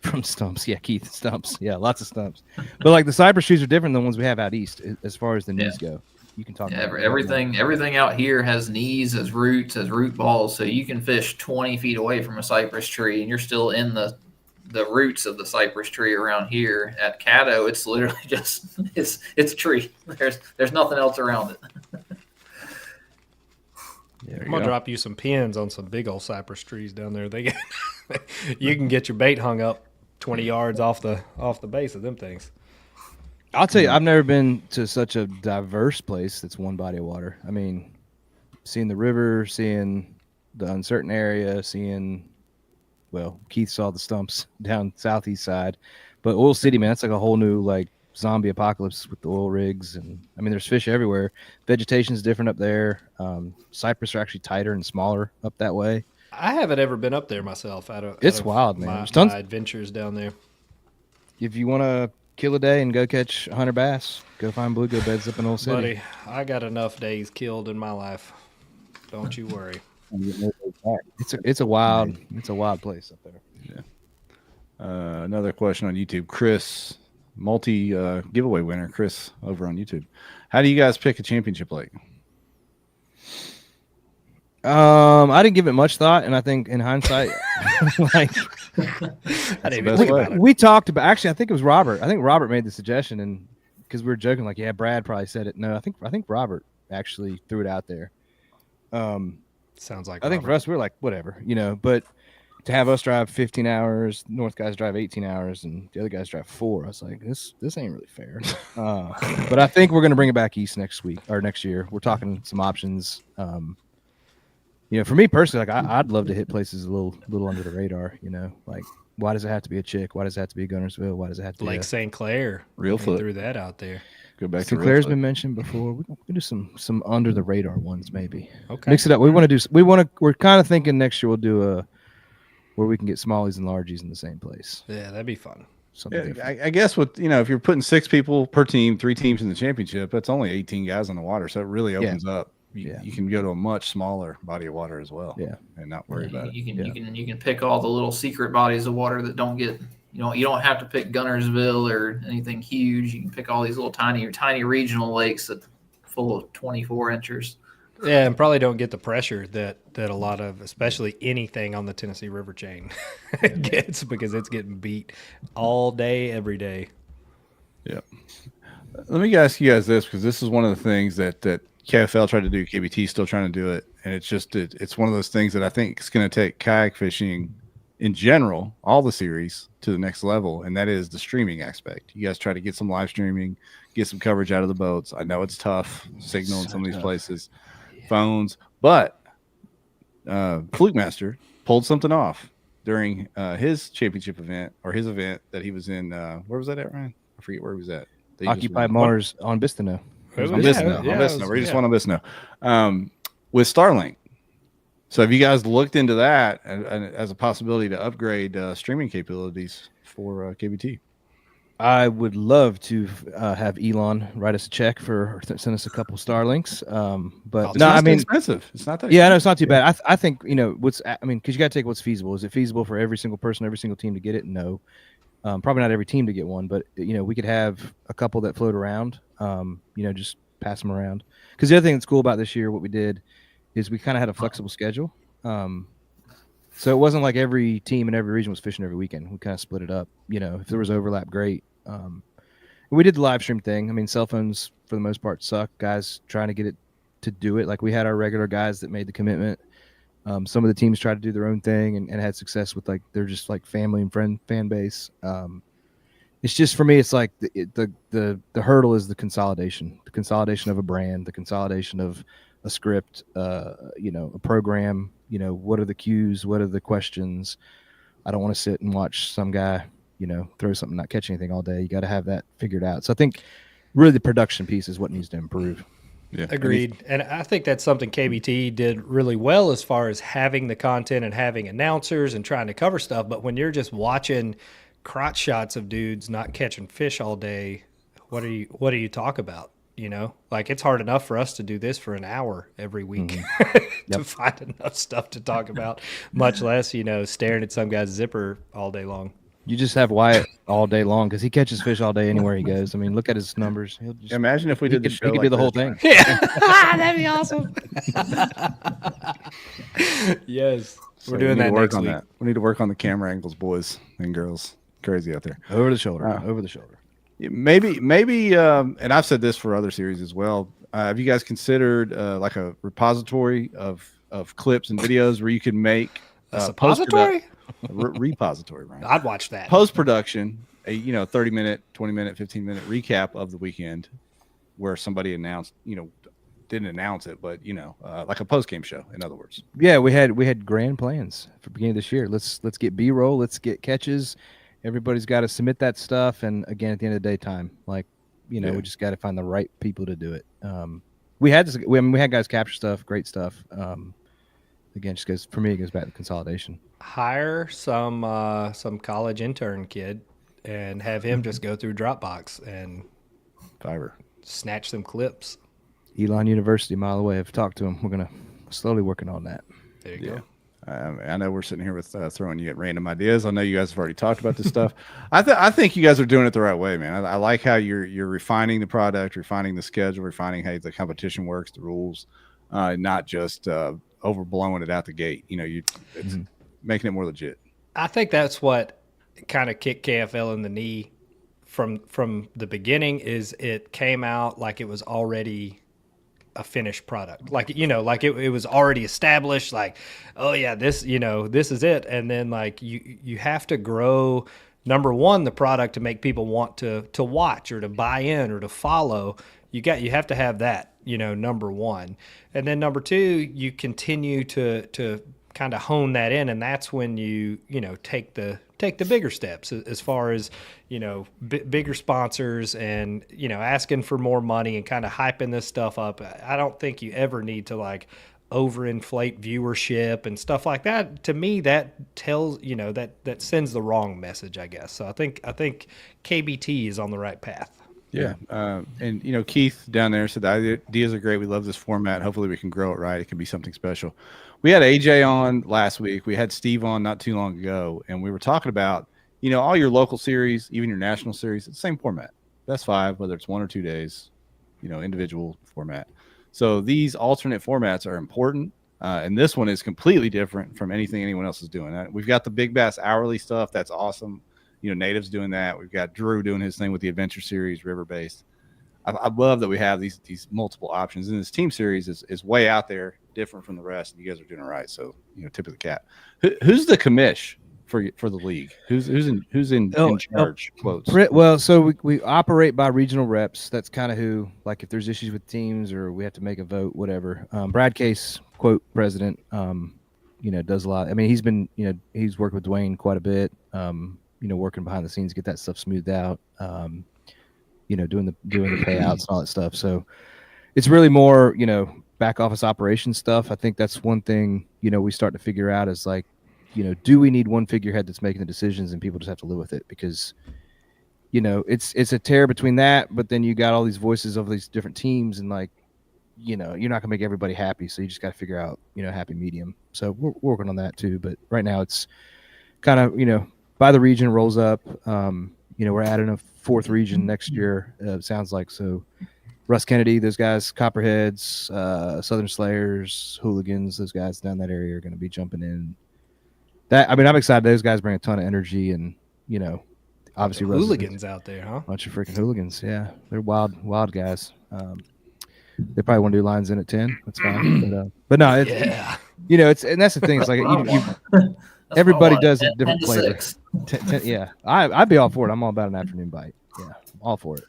from stumps. Yeah, Keith, stumps. Yeah, lots of stumps. But like the cypress trees are different than the ones we have out east as far as the knees go. You can talk about everything out here has knees, has roots, has root balls. So you can fish 20 feet away from a cypress tree and you're still in the roots of the cypress tree around here. At Caddo, it's literally just it's a tree. There's nothing else around it. I'm gonna drop you some pins on some big old cypress trees down there. You can get your bait hung up 20 yards off the base of them things. I'll tell you, I've never been to such a diverse place that's one body of water. I mean, seeing the river, seeing the uncertain area, Keith saw the stumps down southeast side, but Oil City, man, that's like a whole new like zombie apocalypse with the oil rigs, and I mean, there's fish everywhere. Vegetation's different up there. Cypress are actually tighter and smaller up that way. I haven't ever been up there myself. It's wild, man. My adventures down there. If you want to kill a day and go catch 100 bass, go find bluegill beds up in Old City. Buddy, I got enough days killed in my life. Don't you worry. It's a wild place up there. Yeah. Another question on YouTube. Chris, multi giveaway winner, Chris over on YouTube. How do you guys pick a championship lake? I didn't give it much thought, and I think in hindsight, like I didn't even think about it. We talked about, actually, I think it was Robert. I think Robert made the suggestion, and because we were joking, like, yeah, Brad probably said it. No, I think Robert actually threw it out there. Sounds like I think for us, we were like, whatever, but to have us drive 15 hours, North guys drive 18 hours, and the other guys drive 4, I was like, this ain't really fair. But I think we're going to bring it back east next year. We're talking some options. For me personally, like I'd love to hit places a little under the radar. Like, why does it have to be a Chick? Why does it have to be Gunnersville? Why does it have to be Lake St. Clair? Reelfoot. Threw that out there. Go back St. to Clair's Reelfoot. been mentioned before. We can do some under the radar ones, maybe. Okay. Mix it up. We're kind of thinking next year we'll do where we can get smallies and largies in the same place. Yeah, that'd be fun. I guess if you're putting 6 people per team, 3 teams in the championship, that's only 18 guys on the water. So it really opens up. You can go to a much smaller body of water as well. Yeah. And not worry about it. You can pick all the little secret bodies of water that don't get, you don't have to pick Gunnersville or anything huge. You can pick all these little tiny regional lakes that full of 24 inchers. Yeah, and probably don't get the pressure that a lot of, especially anything on the Tennessee River chain gets, because it's getting beat all day, every day. Yeah. Let me ask you guys this, because this is one of the things that KFL tried to do, KBT still trying to do it, and it's one of those things that I think is going to take kayak fishing in general, all the series, to the next level, and that is the streaming aspect. You guys try to get some live streaming, get some coverage out of the boats. I know it's tough, signal in some of these places, phones, but Fluke Master pulled something off during his championship event, or his event that he was in. Where was that at, Ryan? I forget where he was at. Occupy Mars on Bistano. On Bistano. We just won on Bistano with Starlink. So have you guys looked into that as a possibility to upgrade streaming capabilities for KBT? I would love to have Elon write us a check or send us a couple Starlinks. But no, I mean, expensive. It's not that. Yeah, no, it's not too bad. I think because you got to take what's feasible. Is it feasible for every single person, every single team to get it? No, probably not every team to get one. But we could have a couple that float around. Just pass them around. Because the other thing that's cool about this year, what we did is we kind of had a flexible schedule. So it wasn't like every team in every region was fishing every weekend. We kind of split it up. If there was overlap, great. We did the live stream thing. I mean, cell phones for the most part suck. Guys trying to get it to do it. Like, we had our regular guys that made the commitment. Some of the teams tried to do their own thing and had success with like they're just like family and fan base. It's just for me, it's like the hurdle is the consolidation of a brand, the consolidation of a script, a program. What are the cues? What are the questions? I don't want to sit and watch some guy, throw something, not catch anything all day. You got to have that figured out. So I think really the production piece is what needs to improve. Yeah, Agreed. And I think that's something KBT did really well as far as having the content and having announcers and trying to cover stuff. But when you're just watching crotch shots of dudes not catching fish all day, what do you talk about? Like it's hard enough for us to do this for an hour every week to find enough stuff to talk about, much less, staring at some guy's zipper all day long. You just have Wyatt all day long because he catches fish all day anywhere he goes. I mean, look at his numbers. He'll just, imagine if we did the show. He could like do the whole this. thing. Yeah, that'd be awesome. Yes, So we're doing we need that to work next on week. that. We need to work on the camera angles, boys and girls. Crazy out there. Over the shoulder. Wow. Over the shoulder. Maybe, and I've said this for other series as well. Have you guys considered like a repository of clips and videos where you can make A suppository? repository, right? I'd watch that. Post production, a 30-minute, 20-minute, 15-minute recap of the weekend, where somebody announced, didn't announce it, but like a post game show. In other words, Yeah, we had grand plans for the beginning of this year. Let's get B-roll. Let's get catches. Everybody's got to submit that stuff. And again, at the end of the day, time. Like, we just got to find the right people to do it. We had guys capture stuff, great stuff. Again, just goes for me. It goes back to consolidation. Hire some college intern kid and have him just go through Dropbox and Fiverr. snatch some clips. Elon University, a mile away. I've talked to him. We're gonna slowly working on that. There you go. I know we're sitting here with throwing you at random ideas. I know you guys have already talked about this stuff. I think you guys are doing it the right way, man. I like how you're refining the product, refining the schedule, refining how the competition works, the rules, not just overblowing it out the gate. It's making it more legit. I think that's what kind of kicked KFL in the knee from the beginning. Is it came out like it was already a finished product, like it was already established, like, oh yeah, this is it. And then like you have to grow, number one, the product to make people want to watch or to buy in or to follow. You have to have that, number one. And then number two, you continue to kind of hone that in, and that's when you take the bigger steps as far as bigger sponsors and asking for more money and kind of hyping this stuff up. I don't think you ever need to like overinflate viewership and stuff like that. To me, that tells that sends the wrong message, I guess. So I think KBT is on the right path. Yeah. And Keith down there said the ideas are great. We love this format. Hopefully we can grow it right. It can be something special. We had AJ on last week. We had Steve on not too long ago, and we were talking about, all your local series, even your national series, it's the same format. Best five, whether it's 1 or 2 days, individual format. So these alternate formats are important. And this one is completely different from anything anyone else is doing. We've got the Big Bass hourly stuff. That's awesome. Native's doing that. We've got Drew doing his thing with the Adventure Series, river based. I love that we have these multiple options, and this team series is way out there, different from the rest. And you guys are doing it right. So tip of the cap. Who's the commish for the league? Who's in charge? Quotes. Well, so we operate by regional reps. That's kind of who, like, if there's issues with teams or we have to make a vote, whatever. Brad Case, quote, president, does a lot. I mean, he's worked with Dwayne quite a bit. Working behind the scenes, get that stuff smoothed out. Doing the payouts and all that stuff. So it's really more, back office operations stuff. I think that's one thing, we start to figure out is like, do we need one figurehead that's making the decisions and people just have to live with it? Because, it's a tear between that, but then you got all these voices of these different teams and like, you're not gonna make everybody happy. So you just got to figure out, happy medium. So we're working on that too. But right now it's kind of, by the region rolls up. We're adding a 4th region next year. Sounds like so. Russ Kennedy, those guys, Copperheads, Southern Slayers, Hooligans, those guys down that area are going to be jumping in. I'm excited. Those guys bring a ton of energy, and obviously Hooligans out there, huh? Bunch of freaking hooligans. Yeah, they're wild guys. They probably want to do lines in at 10. That's fine. But no, and that's the thing. It's like That's what I want. That's everybody what I want. does a 10 different to flavor. 6. Yeah, I'd be all for it. I'm all about an afternoon bite. Yeah, I'm all for it.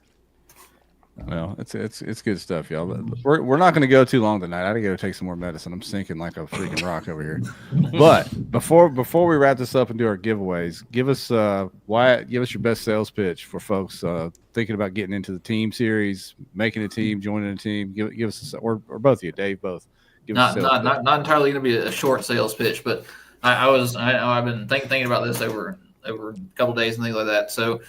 Well, it's good stuff, y'all. We're not going to go too long tonight. I got to go take some more medicine. I'm sinking like a freaking rock over here. But before we wrap this up and do our giveaways, give us Wyatt, give us your best sales pitch for folks thinking about getting into the team series, making a team, joining a team. Give us or both of you, Dave, both. Give us a sales pitch. Not entirely going to be a short sales pitch, but I've been thinking about this over a couple of days and things like that. So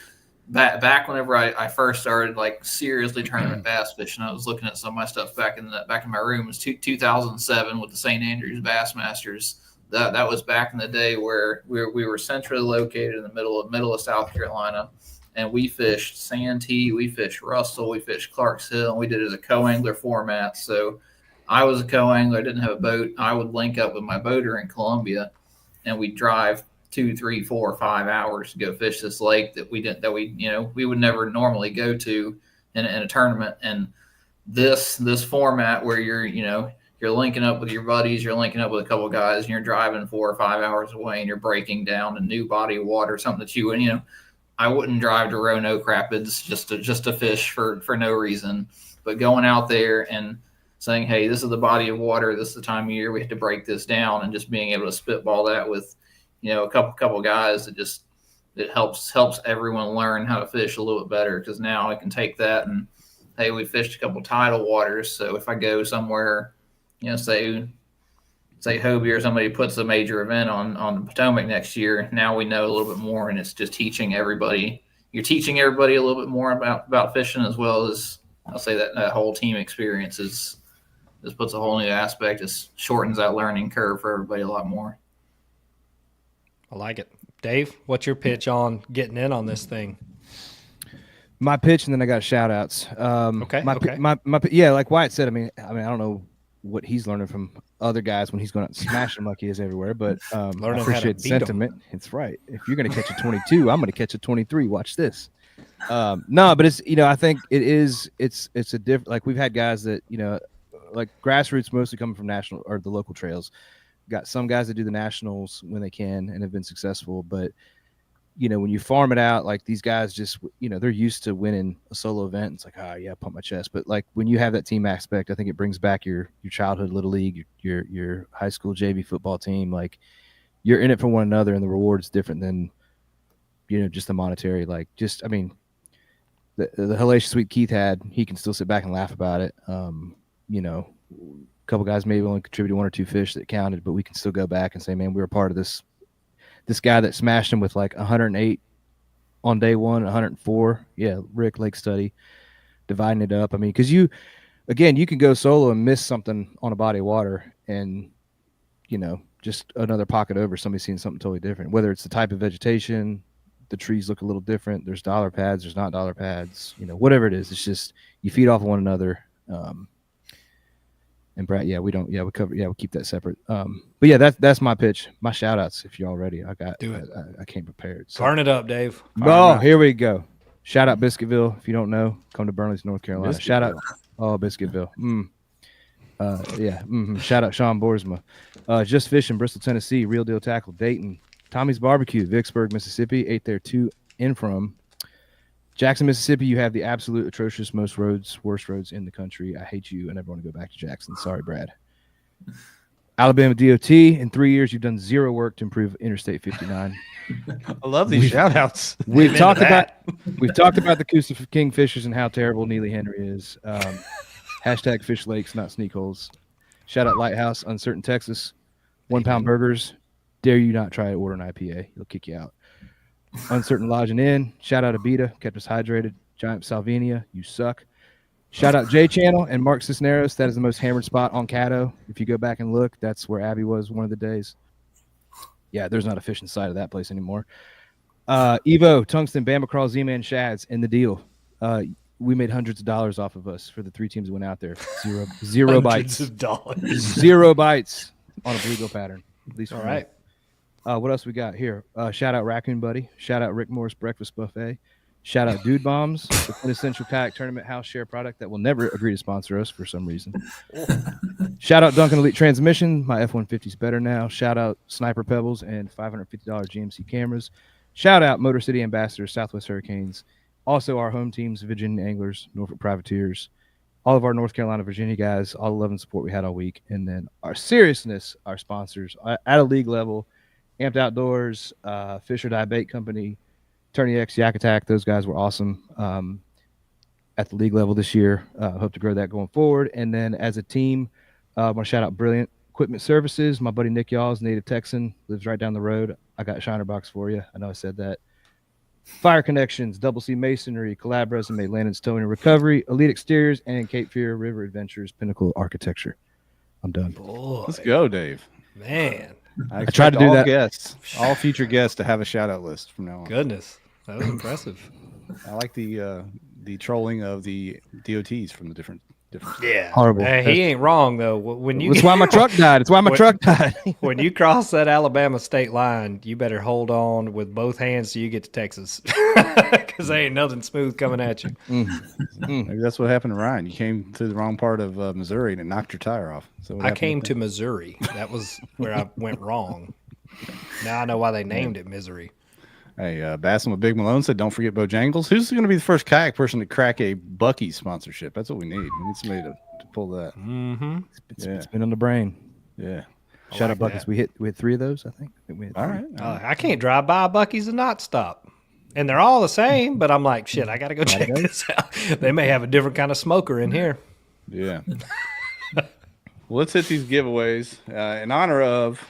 back whenever I first started like seriously tournament bass fishing, I was looking at some of my stuff back in my room. It was 2007 with the St. Andrews Bassmasters. That was back in the day where we were centrally located in the middle of South Carolina, and we fished Santee, we fished Russell, we fished Clarks Hill, and we did it as a co-angler format. So I was a co-angler. I didn't have a boat. I would link up with my boater in Columbia, and we'd drive 2, 3, 4, 5 hours to go fish this lake that we would never normally go to in a tournament. And this format where you're linking up with your buddies, you're linking up with a couple of guys, and you're driving 4 or 5 hours away, and you're breaking down a new body of water, something that I wouldn't drive to Roanoke Rapids just to fish for no reason, but going out there and saying, hey, this is the body of water, this is the time of year we have to break this down, and just being able to spitball that with a couple guys it helps everyone learn how to fish a little bit better, because now I can take that and, hey, we fished a couple tidal waters, so if I go somewhere, say Hobie or somebody puts a major event on the Potomac next year, now we know a little bit more, and it's just teaching everybody. You're teaching everybody a little bit more about fishing, as well as I'll say that whole team experience just puts a whole new aspect. It shortens that learning curve for everybody a lot more. I like it. Dave, what's your pitch on getting in on this thing? My pitch, and then I got shout outs. Okay. Yeah, like Wyatt said, I mean, I don't know what he's learning from other guys when he's going out and smashing them like he is everywhere, but I appreciate the sentiment. It's right. If you're going to catch a 22, I'm going to catch a 23. Watch this. No, but it's, I think it's a different, like we've had guys that, like grassroots mostly coming from national or the local trails. Got some guys that do the nationals when they can and have been successful, but when you farm it out, like these guys just, they're used to winning a solo event. It's like, pump my chest. But like when you have that team aspect, I think it brings back your childhood little league, your high school JV football team. Like you're in it for one another, and the reward's different than, just the monetary. Like just, I mean, the hellacious week Keith had, he can still sit back and laugh about it. A couple guys maybe only contributed 1 or 2 fish that counted, but we can still go back and say, man, we were part of this guy that smashed him with like 108 on day 1, 104. Yeah, Rick Lake Study, dividing it up. I mean, because you can go solo and miss something on a body of water, and just another pocket over, somebody seeing something totally different. Whether it's the type of vegetation, the trees look a little different. There's dollar pads, there's not dollar pads. Whatever it is, it's just you feed off of one another. And Brad, we keep that separate. But yeah, that's my pitch, my shout outs. If you're all ready, I came prepared. So. Turn it up, Dave. Here we go. Shout out Biscuitville. If you don't know, come to Burlington, North Carolina. Shout out, Biscuitville. Shout out Sean Boersma. Just Fishing, Bristol, Tennessee. Real Deal Tackle, Dayton. Tommy's Barbecue, Vicksburg, Mississippi. Ate there to and from. Jackson, Mississippi, you have the absolute atrocious worst roads in the country. I hate you, and I never want to go back to Jackson. Sorry, Brad. Alabama DOT, in 3 years, you've done zero work to improve Interstate 59. I love these shout outs. We've talked about the Coosa Kingfishers and how terrible Neely Henry is. Hashtag fish lakes, not sneak holes. Shout out Lighthouse, Uncertain Texas. 1 pound burgers. Dare you not try to order an IPA. He'll kick you out. Uncertain Lodge and Inn. Shout out Abita, kept us hydrated. Giant Salvinia, you suck. Shout out J Channel and Mark Cisneros. That is the most hammered spot on Caddo. If you go back and look, that's where Abby was one of the days. Yeah, there's not a fish inside of that place anymore. Evo, Tungsten, Bama Crawl, Z-Man, Shads in the deal. We made hundreds of dollars off of us for the 3 teams that went out there. Zero bites. Hundreds of dollars. 0 bites on a bluegill pattern. At least all right. What else we got here? Shout out Raccoon Buddy. Shout out Rick Morris Breakfast Buffet. Shout out Dude Bombs, the quintessential kayak tournament house share product that will never agree to sponsor us for some reason. Shout out Duncan Elite Transmission. My F-150 is better now. Shout out Sniper Pebbles and $550 GMC cameras. Shout out Motor City Ambassadors, Southwest Hurricanes. Also our home teams, Virginia Anglers, Norfolk Privateers. All of our North Carolina, Virginia guys, all the love and support we had all week. And then our seriousness, our sponsors at a league level, Amped Outdoors, Fisher Dye Bait Company, Tourney X, Yak Attack. Those guys were awesome at the league level this year. Hope to grow that going forward. And then as a team, I want to shout out Brilliant Equipment Services. My buddy Nick Yaws, native Texan, lives right down the road. I got a Shiner box for you. I know I said that. Fire Connections, Double C Masonry, Collab Resume, Landon's Towing and Recovery, Elite Exteriors, and Cape Fear River Adventures, Pinnacle Architecture. I'm done. Boy, Let's go, Dave. man. I tried to do all that. Guests, all future guests to have a shout out list from now on. Goodness, that was impressive. I like the trolling of the DOTs from the different. Yeah, Horrible. He ain't wrong though. When you That's why my truck died. It's why my truck died. when you cross that Alabama state line, you better hold on with both hands so you get to Texas, because there ain't nothing smooth coming at you. Maybe that's what happened to Ryan. You came through the wrong part of Missouri and it knocked your tire off. So I came to Missouri. That was where I went wrong. Now I know why they named it Misery. Hey, Bassam with Big Malone said, "Don't forget Bojangles." Who's going to be the first kayak person to crack a Buc-ee's sponsorship? That's what we need. We need somebody to pull that. Mm-hmm. It's been on the brain. Yeah. Shout out Buckets. We had 3 of those, I think. All right. I can't drive by a Buc-ee's and not stop. And they're all the same, but I'm like, shit, I got to go check this out. They may have a different kind of smoker in here. Yeah. Well, let's hit these giveaways in honor of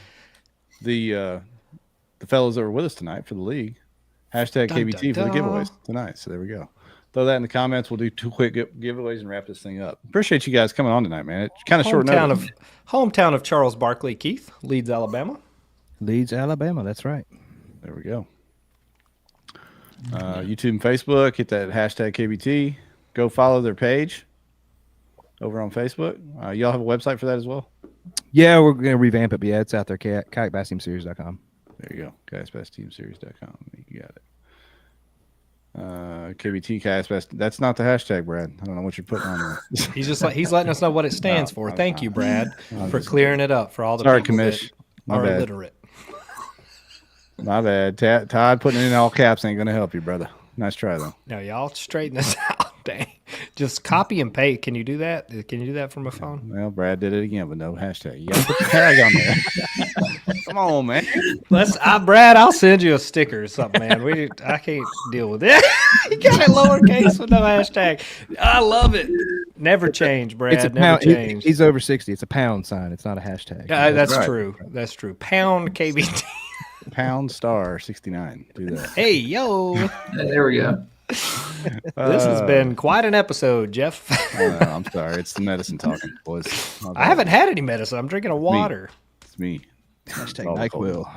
the fellows that were with us tonight for the league. Hashtag Dun, KBT dun, for the dun. giveaways tonight. So there we go. Throw that in the comments. We'll do 2 quick giveaways and wrap this thing up. Appreciate you guys coming on tonight, man. It's kind of short notice. Hometown of Charles Barkley Keith, Leeds, Alabama. Leeds, Alabama. That's right. There we go. YouTube and Facebook, hit that hashtag KBT. Go follow their page over on Facebook. Y'all have a website for that as well? Yeah, we're going to revamp it, but yeah, it's out there. KayakBassTeamSeries.com. There you go. KayakBassTeamSeries.com. You got it. KBT Kayak Bass. That's not the hashtag, Brad. I don't know what you're putting on there. He's letting us know what it stands for. Thank you, Brad, for clearing it up for all the Sorry, people commish. that are illiterate. My bad. Todd putting it in all caps ain't going to help you, brother. Nice try, though. No, y'all straighten this out. Dang. Just copy and paste. Can you do that? Can you do that from a phone? Well, Brad did it again, but no hashtag. You got to put the tag on there. Come on, man. Brad, I'll send you a sticker or something, man. I can't deal with it. You got it lowercase with no hashtag. I love it. Never change, Brad. It's a Never pound. change. He's over 60. It's a pound sign. It's not a hashtag. That's right. true. That's true. Pound KBT. Pound star 69. Do that. Hey, yo. There we go. This has been quite an episode, Jeff. I'm sorry. It's the medicine talking, boys. I haven't had any medicine. I'm drinking a water. It's me. Hashtag all NyQuil.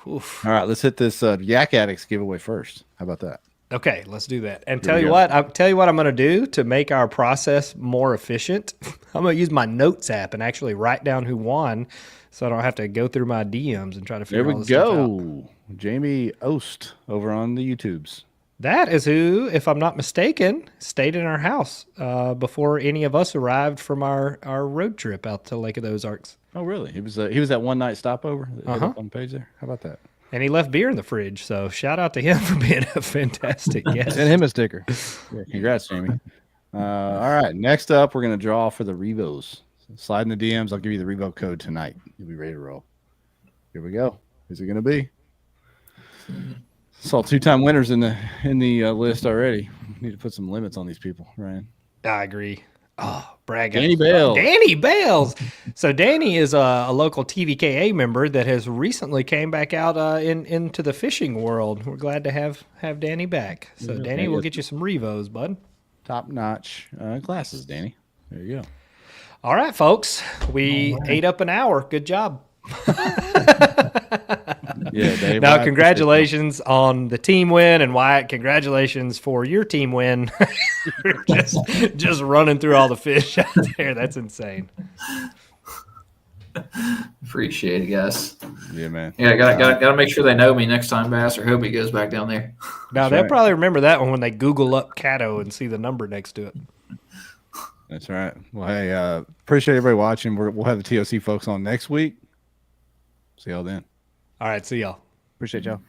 Oof. All right, let's hit this Yak Addicts giveaway first. How about that? Okay, let's do that. And we tell you go. what, I'm going to do to make our process more efficient. I'm going to use my notes app and actually write down who won, so I don't have to go through my DMs and try to figure There all we this stuff out. go. Jamie Ost over on the YouTubes. That is who, if I'm not mistaken, stayed in our house before any of us arrived from our road trip out to Lake of the Ozarks. Oh, really? He was that one night stopover that hit up on the page there. How about that? And he left beer in the fridge, so shout out to him for being a fantastic guest. Send him a sticker. Yeah, congrats, Jamie. All right, next up, we're gonna draw for the Revos. Slide in the DMs. I'll give you the Revo code tonight. You'll be ready to roll. Here we go. Who's it gonna be? Saw 2-time winners in the list already. Need to put some limits on these people, Ryan. I agree. Oh, brag. Danny Bales. Danny Bales. So Danny is a local TVKA member that has recently came back out into the fishing world. We're glad to have Danny back. So Danny, we'll get you some Revos, bud. Top notch glasses, Danny. There you go. All right, folks. We ate up an hour. Good job. Yeah, Dave. Now, congratulations on the team win, and Wyatt, congratulations for your team win. just running through all the fish out there. That's insane. Appreciate it, guys. Yeah, man. Yeah, gotta make sure they know me next time Bass or Hobie goes back down there. Now That's they'll right. probably remember that one when they Google up Caddo and see the number next to it. That's right. Well, hey, appreciate everybody watching. We'll have the TOC folks on next week. See y'all then. All right, see y'all. Appreciate y'all.